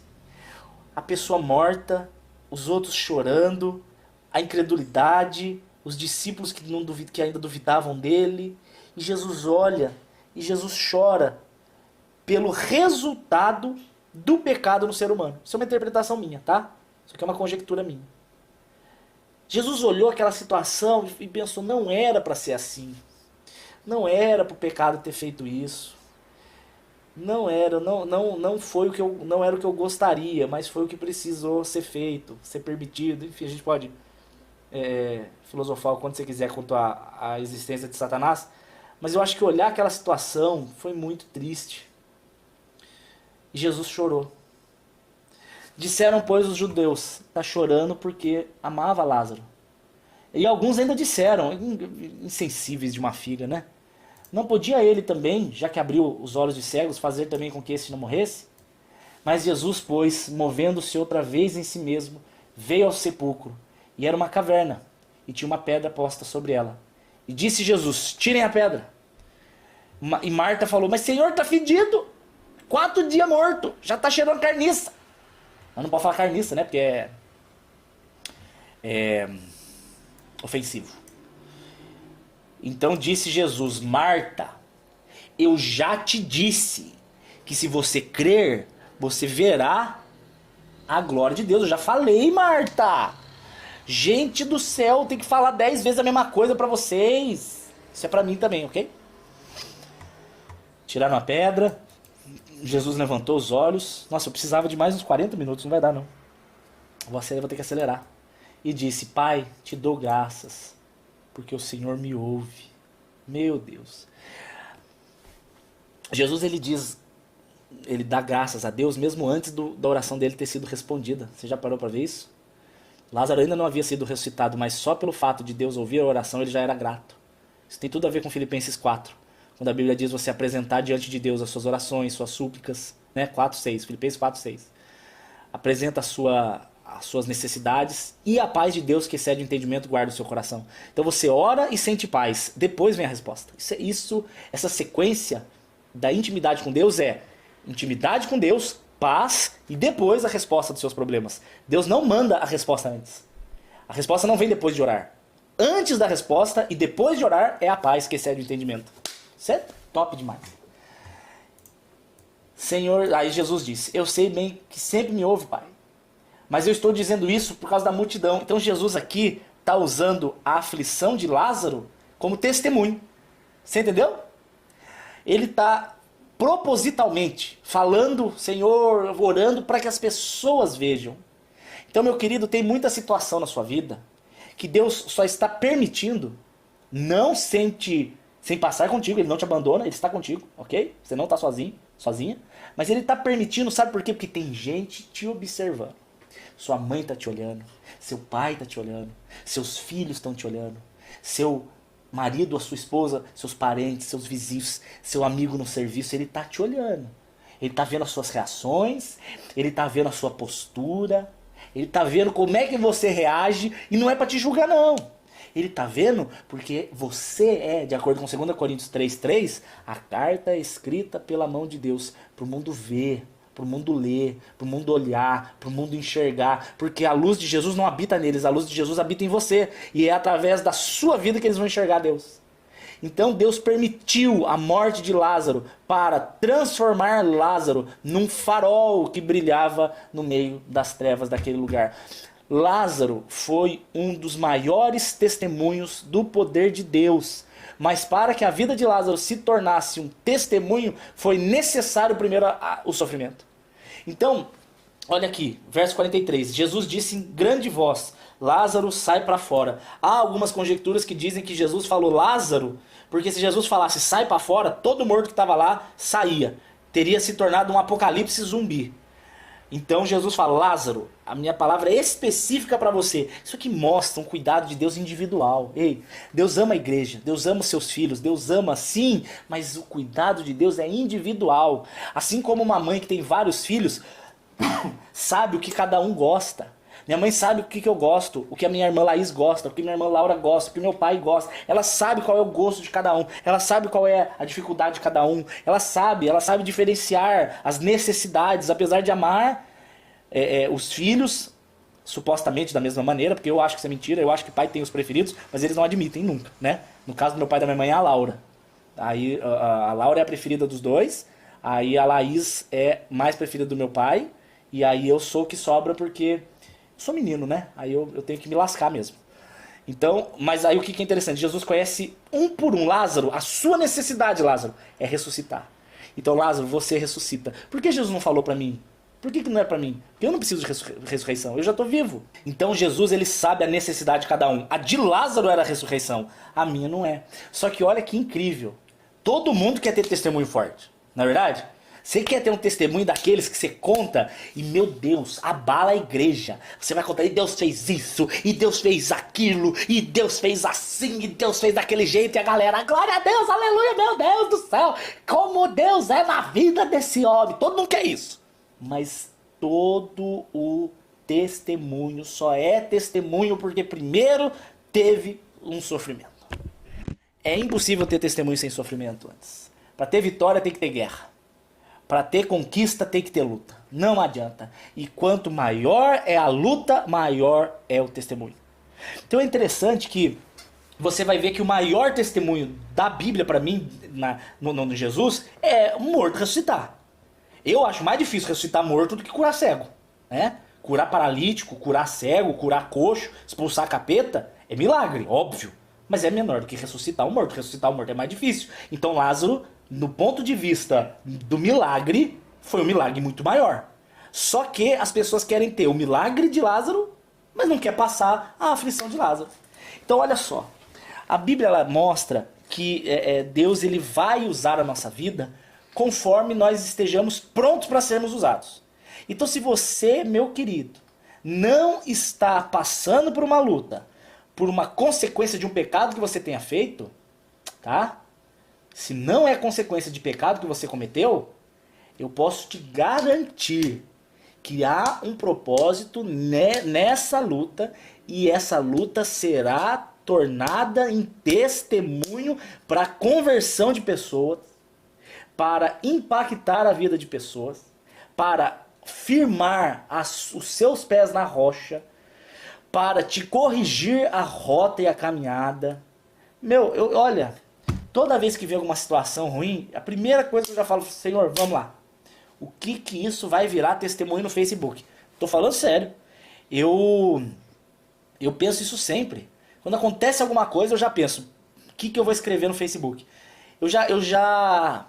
a pessoa morta, os outros chorando, a incredulidade, os discípulos que ainda duvidavam dele, e Jesus olha e Jesus chora pelo resultado do pecado no ser humano. Isso é uma interpretação minha, tá? Isso aqui é uma conjectura minha. Jesus olhou aquela situação e pensou: não era para ser assim. Não era para o pecado ter feito isso. não foi o que eu, não era o que eu gostaria, mas foi o que precisou ser feito, ser permitido. Enfim, a gente pode filosofar o quanto você quiser quanto à existência de Satanás, mas eu acho que olhar aquela situação foi muito triste. E Jesus chorou. Disseram, pois, os judeus, está chorando porque amava Lázaro. E alguns ainda disseram, insensíveis de uma figa, né? Não podia ele também, já que abriu os olhos de cegos, fazer também com que esse não morresse? Mas Jesus, pois, movendo-se outra vez em si mesmo, veio ao sepulcro, e era uma caverna, e tinha uma pedra posta sobre ela. E disse Jesus, tirem a pedra. E Marta falou, mas Senhor, está fedido, 4 dias morto, já está cheirando carniça. Mas não pode falar carniça, né, porque é ofensivo. Então disse Jesus, Marta, eu já te disse que se você crer, você verá a glória de Deus. Eu já falei, Marta. Gente do céu, tem que falar 10 vezes a mesma coisa pra vocês. Isso é pra mim também, ok? Tiraram a pedra, Jesus levantou os olhos. Nossa, eu precisava de mais uns 40 minutos, não vai dar não. Vou ter que acelerar. E disse, Pai, te dou graças, porque o Senhor me ouve. Meu Deus. Jesus, ele dá graças a Deus mesmo antes da oração dele ter sido respondida. Você já parou para ver isso? Lázaro ainda não havia sido ressuscitado, mas só pelo fato de Deus ouvir a oração, ele já era grato. Isso tem tudo a ver com Filipenses 4. Quando a Bíblia diz você apresentar diante de Deus as suas orações, suas súplicas, né? 4:6, Filipenses 4:6. Apresenta as suas necessidades e a paz de Deus que excede o entendimento guarda o seu coração. Então você ora e sente paz, depois vem a resposta. Essa sequência da intimidade com Deus é intimidade com Deus, paz e depois a resposta dos seus problemas. Deus não manda a resposta antes. A resposta não vem depois de orar. Antes da resposta e depois de orar é a paz que excede o entendimento. Isso é top demais. Senhor, aí Jesus disse, eu sei bem que sempre me ouve, Pai. Mas eu estou dizendo isso por causa da multidão. Então Jesus aqui está usando a aflição de Lázaro como testemunho. Você entendeu? Ele está propositalmente falando, Senhor, orando para que as pessoas vejam. Então, meu querido, tem muita situação na sua vida que Deus só está permitindo, não sem passar contigo, Ele não te abandona, Ele está contigo, ok? Você não está sozinho, sozinha. Mas Ele está permitindo, sabe por quê? Porque tem gente te observando. Sua mãe está te olhando, seu pai está te olhando, seus filhos estão te olhando, seu marido, a sua esposa, seus parentes, seus vizinhos, seu amigo no serviço, ele está te olhando. Ele está vendo as suas reações, ele está vendo a sua postura, ele está vendo como é que você reage e não é para te julgar não. Ele está vendo porque você é, de acordo com 2 Coríntios 3:3, a carta escrita pela mão de Deus para o mundo ver, para o mundo ler, para o mundo olhar, para o mundo enxergar, porque a luz de Jesus não habita neles, a luz de Jesus habita em você, e é através da sua vida que eles vão enxergar Deus. Então Deus permitiu a morte de Lázaro para transformar Lázaro num farol que brilhava no meio das trevas daquele lugar. Lázaro foi um dos maiores testemunhos do poder de Deus. Mas para que a vida de Lázaro se tornasse um testemunho, foi necessário primeiro o sofrimento. Então, olha aqui, verso 43. Jesus disse em grande voz, Lázaro, sai para fora. Há algumas conjecturas que dizem que Jesus falou Lázaro, porque se Jesus falasse sai para fora, todo morto que estava lá saía. Teria se tornado um apocalipse zumbi. Então Jesus fala, Lázaro, a minha palavra é específica para você. Isso aqui mostra um cuidado de Deus individual. Ei, Deus ama a igreja, Deus ama os seus filhos, Deus ama sim, mas o cuidado de Deus é individual. Assim como uma mãe que tem vários filhos, sabe o que cada um gosta. Minha mãe sabe o que eu gosto, o que a minha irmã Laís gosta, o que minha irmã Laura gosta, o que meu pai gosta. Ela sabe qual é o gosto de cada um, ela sabe qual é a dificuldade de cada um, ela sabe diferenciar as necessidades, apesar de amar os filhos, supostamente da mesma maneira, porque eu acho que isso é mentira, eu acho que pai tem os preferidos, mas eles não admitem nunca, né? No caso do meu pai e da minha mãe é a Laura. Aí a Laura é a preferida dos dois, aí a Laís é mais preferida do meu pai, e aí eu sou o que sobra porque sou menino, né? Aí eu tenho que me lascar mesmo. Então, mas aí o que é interessante? Jesus conhece um por um Lázaro, a sua necessidade, Lázaro, é ressuscitar. Então, Lázaro, você ressuscita. Por que Jesus não falou para mim? Por que não é para mim? Porque eu não preciso de ressurreição, eu já estou vivo. Então Jesus, ele sabe a necessidade de cada um. A de Lázaro era a ressurreição, a minha não é. Só que olha que incrível. Todo mundo quer ter testemunho forte, não é verdade? Você quer ter um testemunho daqueles que você conta e, meu Deus, abala a igreja. Você vai contar, e Deus fez isso, e Deus fez aquilo, e Deus fez assim, e Deus fez daquele jeito. E a galera, glória a Deus, aleluia, meu Deus do céu. Como Deus é na vida desse homem. Todo mundo quer isso. Mas todo o testemunho só é testemunho porque primeiro teve um sofrimento. É impossível ter testemunho sem sofrimento antes. Para ter vitória tem que ter guerra. Para ter conquista tem que ter luta. Não adianta. E quanto maior é a luta, maior é o testemunho. Então é interessante que você vai ver que o maior testemunho da Bíblia para mim, no Jesus, é o morto ressuscitar. Eu acho mais difícil ressuscitar morto do que curar cego, né? Curar paralítico, curar cego, curar coxo, expulsar capeta, é milagre, óbvio. Mas é menor do que ressuscitar o morto. Ressuscitar o morto é mais difícil. Então Lázaro, no ponto de vista do milagre, foi um milagre muito maior. Só que as pessoas querem ter o milagre de Lázaro, mas não quer passar a aflição de Lázaro. Então olha só, a Bíblia ela mostra que Deus ele vai usar a nossa vida conforme nós estejamos prontos para sermos usados. Então se você, meu querido, não está passando por uma luta, por uma consequência de um pecado que você tenha feito, tá? Se não é consequência de pecado que você cometeu, eu posso te garantir que há um propósito nessa luta, e essa luta será tornada em testemunho para a conversão de pessoas, para impactar a vida de pessoas, para firmar os seus pés na rocha, para te corrigir a rota e a caminhada. Olha, toda vez que vem alguma situação ruim, a primeira coisa que eu já falo, Senhor, vamos lá. O que isso vai virar testemunho no Facebook? Tô falando sério. Eu penso isso sempre. Quando acontece alguma coisa, eu já penso, o que eu vou escrever no Facebook? Eu já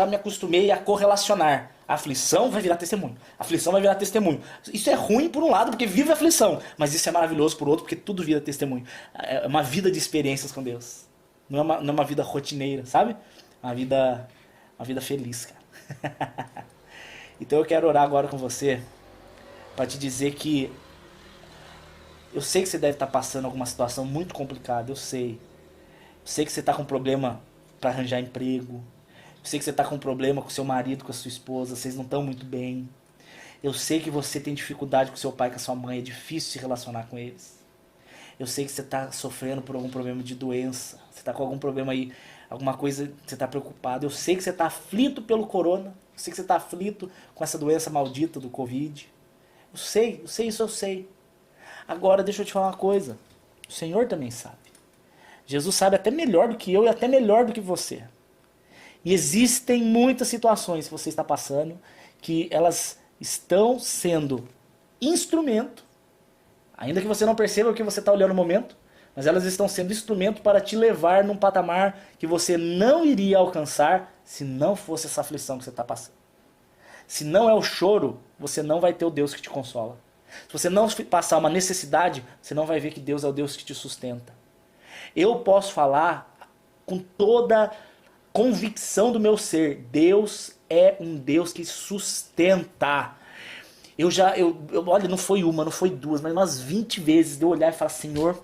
me acostumei a correlacionar. A aflição vai virar testemunho. A aflição vai virar testemunho. Isso é ruim por um lado, porque vive a aflição. Mas isso é maravilhoso por outro, porque tudo vira testemunho. É uma vida de experiências com Deus. Não é uma vida rotineira, sabe? Uma vida feliz, cara. Então eu quero orar agora com você para te dizer que eu sei que você deve estar passando alguma situação muito complicada, eu sei. Eu sei que você está com problema para arranjar emprego. Eu sei que você está com problema com seu marido, com a sua esposa, vocês não estão muito bem. Eu sei que você tem dificuldade com seu pai, com a sua mãe, é difícil se relacionar com eles. Eu sei que você está sofrendo por algum problema de doença, você está com algum problema aí, alguma coisa, você está preocupado. Eu sei que você está aflito pelo corona, eu sei que você está aflito com essa doença maldita do Covid. Eu sei isso, eu sei. Agora deixa eu te falar uma coisa, o Senhor também sabe. Jesus sabe até melhor do que eu e até melhor do que você. E existem muitas situações que você está passando que elas estão sendo instrumento, ainda que você não perceba o que você está olhando no momento, mas elas estão sendo instrumento para te levar num patamar que você não iria alcançar se não fosse essa aflição que você está passando. Se não é o choro, você não vai ter o Deus que te consola. Se você não passar uma necessidade, você não vai ver que Deus é o Deus que te sustenta. Eu posso falar com toda convicção do meu ser, Deus é um Deus que sustenta. Olha, não foi uma, não foi duas, mas umas 20 vezes de eu olhar e falar, Senhor,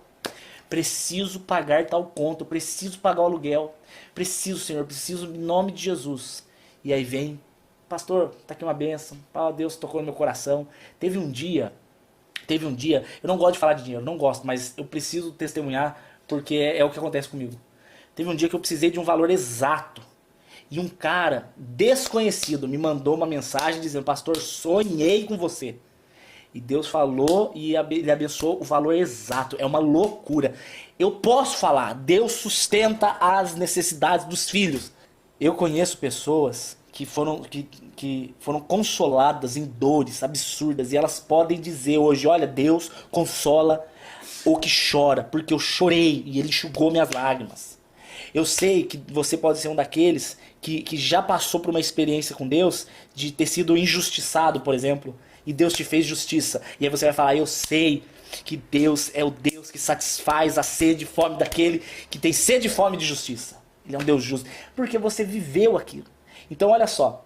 preciso pagar tal conta, eu preciso pagar o aluguel, preciso, Senhor, preciso em nome de Jesus. E aí vem, pastor, tá aqui uma bênção, Deus tocou no meu coração. Teve um dia, eu não gosto de falar de dinheiro, não gosto, mas eu preciso testemunhar, porque é o que acontece comigo. Teve um dia que eu precisei de um valor exato. E um cara desconhecido me mandou uma mensagem dizendo, pastor, sonhei com você. E Deus falou e ele abençoou o valor exato. É uma loucura. Eu posso falar, Deus sustenta as necessidades dos filhos. Eu conheço pessoas que foram consoladas em dores absurdas. E elas podem dizer hoje, olha, Deus consola o que chora, porque eu chorei e ele enxugou minhas lágrimas. Eu sei que você pode ser um daqueles que já passou por uma experiência com Deus de ter sido injustiçado, por exemplo, e Deus te fez justiça. E aí você vai falar, eu sei que Deus é o Deus que satisfaz a sede e fome daquele que tem sede e fome de justiça. Ele é um Deus justo. Porque você viveu aquilo. Então olha só,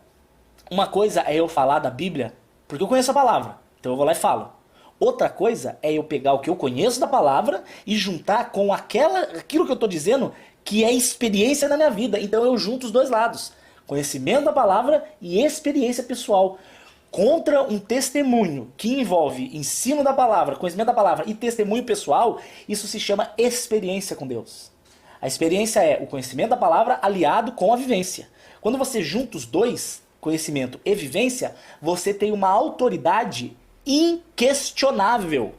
uma coisa é eu falar da Bíblia, porque eu conheço a palavra, então eu vou lá e falo. Outra coisa é eu pegar o que eu conheço da palavra e juntar com aquilo que eu estou dizendo que é experiência na minha vida. Então eu junto os dois lados. Conhecimento da palavra e experiência pessoal. Contra um testemunho que envolve ensino da palavra, conhecimento da palavra e testemunho pessoal, isso se chama experiência com Deus. A experiência é o conhecimento da palavra aliado com a vivência. Quando você junta os dois, conhecimento e vivência, você tem uma autoridade inquestionável.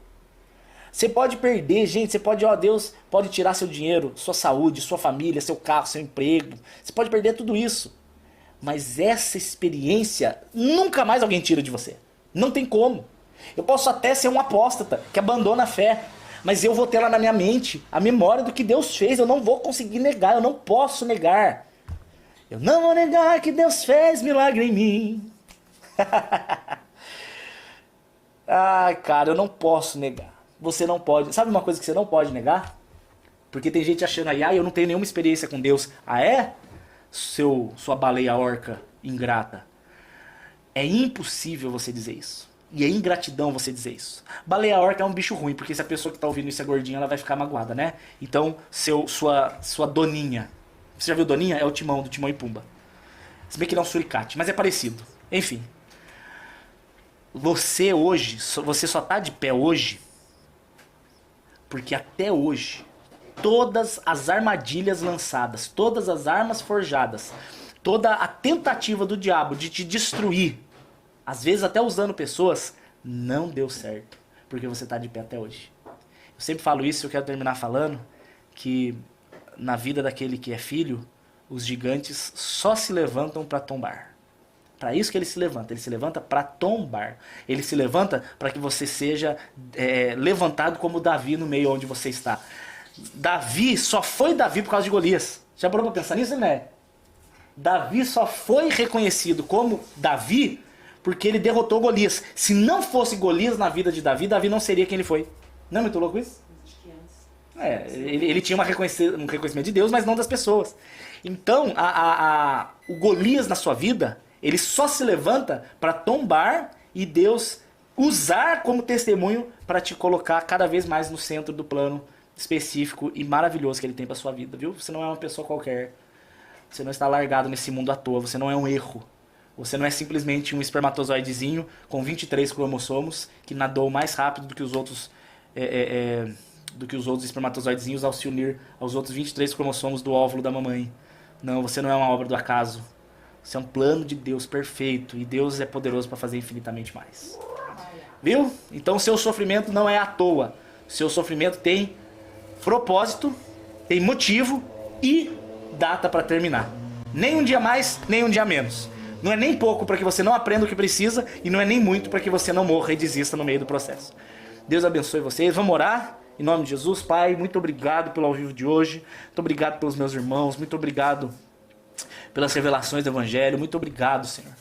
Você pode perder, gente, você pode, Deus pode tirar seu dinheiro, sua saúde, sua família, seu carro, seu emprego. Você pode perder tudo isso. Mas essa experiência nunca mais alguém tira de você. Não tem como. Eu posso até ser um apóstata que abandona a fé, mas eu vou ter lá na minha mente a memória do que Deus fez. Eu não vou conseguir negar, eu não posso negar. Eu não vou negar que Deus fez milagre em mim. Ai, cara, eu não posso negar. Você não pode. Sabe uma coisa que você não pode negar? Porque tem gente achando aí, eu não tenho nenhuma experiência com Deus. Ah, é? Sua baleia orca ingrata. É impossível você dizer isso. E é ingratidão você dizer isso. Baleia orca é um bicho ruim, porque se a pessoa que tá ouvindo isso é gordinha, ela vai ficar magoada, né? Então, sua doninha. Você já viu doninha? É o Timão, do Timão e Pumba. Se bem que ele é um suricate, mas é parecido. Enfim. Você hoje, você só tá de pé hoje, porque até hoje, todas as armadilhas lançadas, todas as armas forjadas, toda a tentativa do diabo de te destruir, às vezes até usando pessoas, não deu certo, porque você está de pé até hoje. Eu sempre falo isso e eu quero terminar falando que na vida daquele que é filho, os gigantes só se levantam para tombar. Para isso que ele se levanta para tombar. Ele se levanta para que você seja levantado como Davi no meio onde você está. Davi só foi Davi por causa de Golias. Já parou para pensar nisso, né? Davi só foi reconhecido como Davi porque ele derrotou Golias. Se não fosse Golias na vida de Davi, Davi não seria quem ele foi. Não é muito louco isso? Ele tinha um reconhecimento de Deus, mas não das pessoas. Então, o Golias na sua vida, ele só se levanta para tombar e Deus usar como testemunho para te colocar cada vez mais no centro do plano específico e maravilhoso que ele tem para sua vida, viu? Você não é uma pessoa qualquer. Você não está largado nesse mundo à toa. Você não é um erro. Você não é simplesmente um espermatozoidezinho com 23 cromossomos que nadou mais rápido do que os outros espermatozoidezinhos ao se unir aos outros 23 cromossomos do óvulo da mamãe. Não, você não é uma obra do acaso. Você é um plano de Deus perfeito e Deus é poderoso para fazer infinitamente mais. Viu? Então o seu sofrimento não é à toa. O seu sofrimento tem propósito, tem motivo e data para terminar. Nem um dia mais, nem um dia menos. Não é nem pouco para que você não aprenda o que precisa e não é nem muito para que você não morra e desista no meio do processo. Deus abençoe vocês. Vamos orar? Em nome de Jesus, Pai, muito obrigado pelo ao vivo de hoje. Muito obrigado pelos meus irmãos. Muito obrigado pelas revelações do Evangelho. Muito obrigado, Senhor.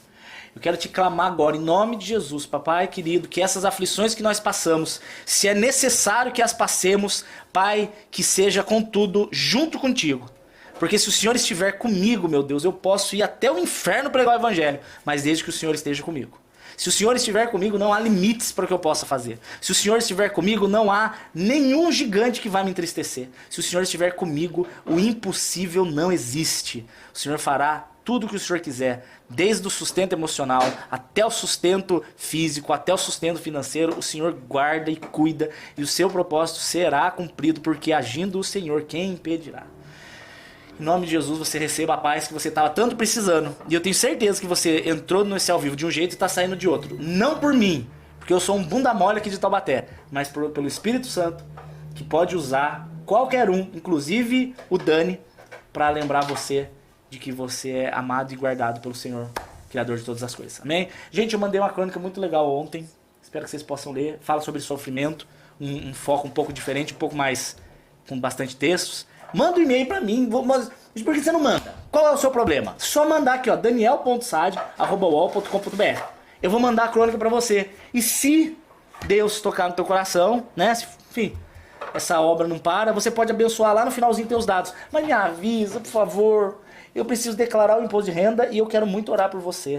Eu quero te clamar agora, em nome de Jesus, Papai querido, que essas aflições que nós passamos, se é necessário que as passemos, Pai, que seja contudo junto contigo. Porque se o Senhor estiver comigo, meu Deus, eu posso ir até o inferno pregar o Evangelho, mas desde que o Senhor esteja comigo. Se o Senhor estiver comigo, não há limites para o que eu possa fazer. Se o Senhor estiver comigo, não há nenhum gigante que vai me entristecer. Se o Senhor estiver comigo, o impossível não existe. O Senhor fará tudo o que o Senhor quiser, desde o sustento emocional, até o sustento físico, até o sustento financeiro, o Senhor guarda e cuida, e o seu propósito será cumprido, porque agindo o Senhor, quem impedirá? Em nome de Jesus, você receba a paz que você estava tanto precisando. E eu tenho certeza que você entrou nesse ao vivo de um jeito e está saindo de outro. Não por mim, porque eu sou um bunda mole aqui de Taubaté, mas pelo Espírito Santo, que pode usar qualquer um, inclusive o Dani, para lembrar você de que você é amado e guardado pelo Senhor, Criador de todas as coisas. Amém? Gente, eu mandei uma crônica muito legal ontem. Espero que vocês possam ler. Fala sobre sofrimento, um foco um pouco diferente, um pouco mais, com bastante textos. Manda um e-mail pra mim. Mas por que você não manda? Qual é o seu problema? Só mandar aqui, ó, daniel.sade@uol.com.br. Eu vou mandar a crônica pra você. E se Deus tocar no teu coração, né? Enfim, essa obra não para, você pode abençoar lá no finalzinho teus dados. Mas me avisa, por favor. Eu preciso declarar o imposto de renda e eu quero muito orar por você.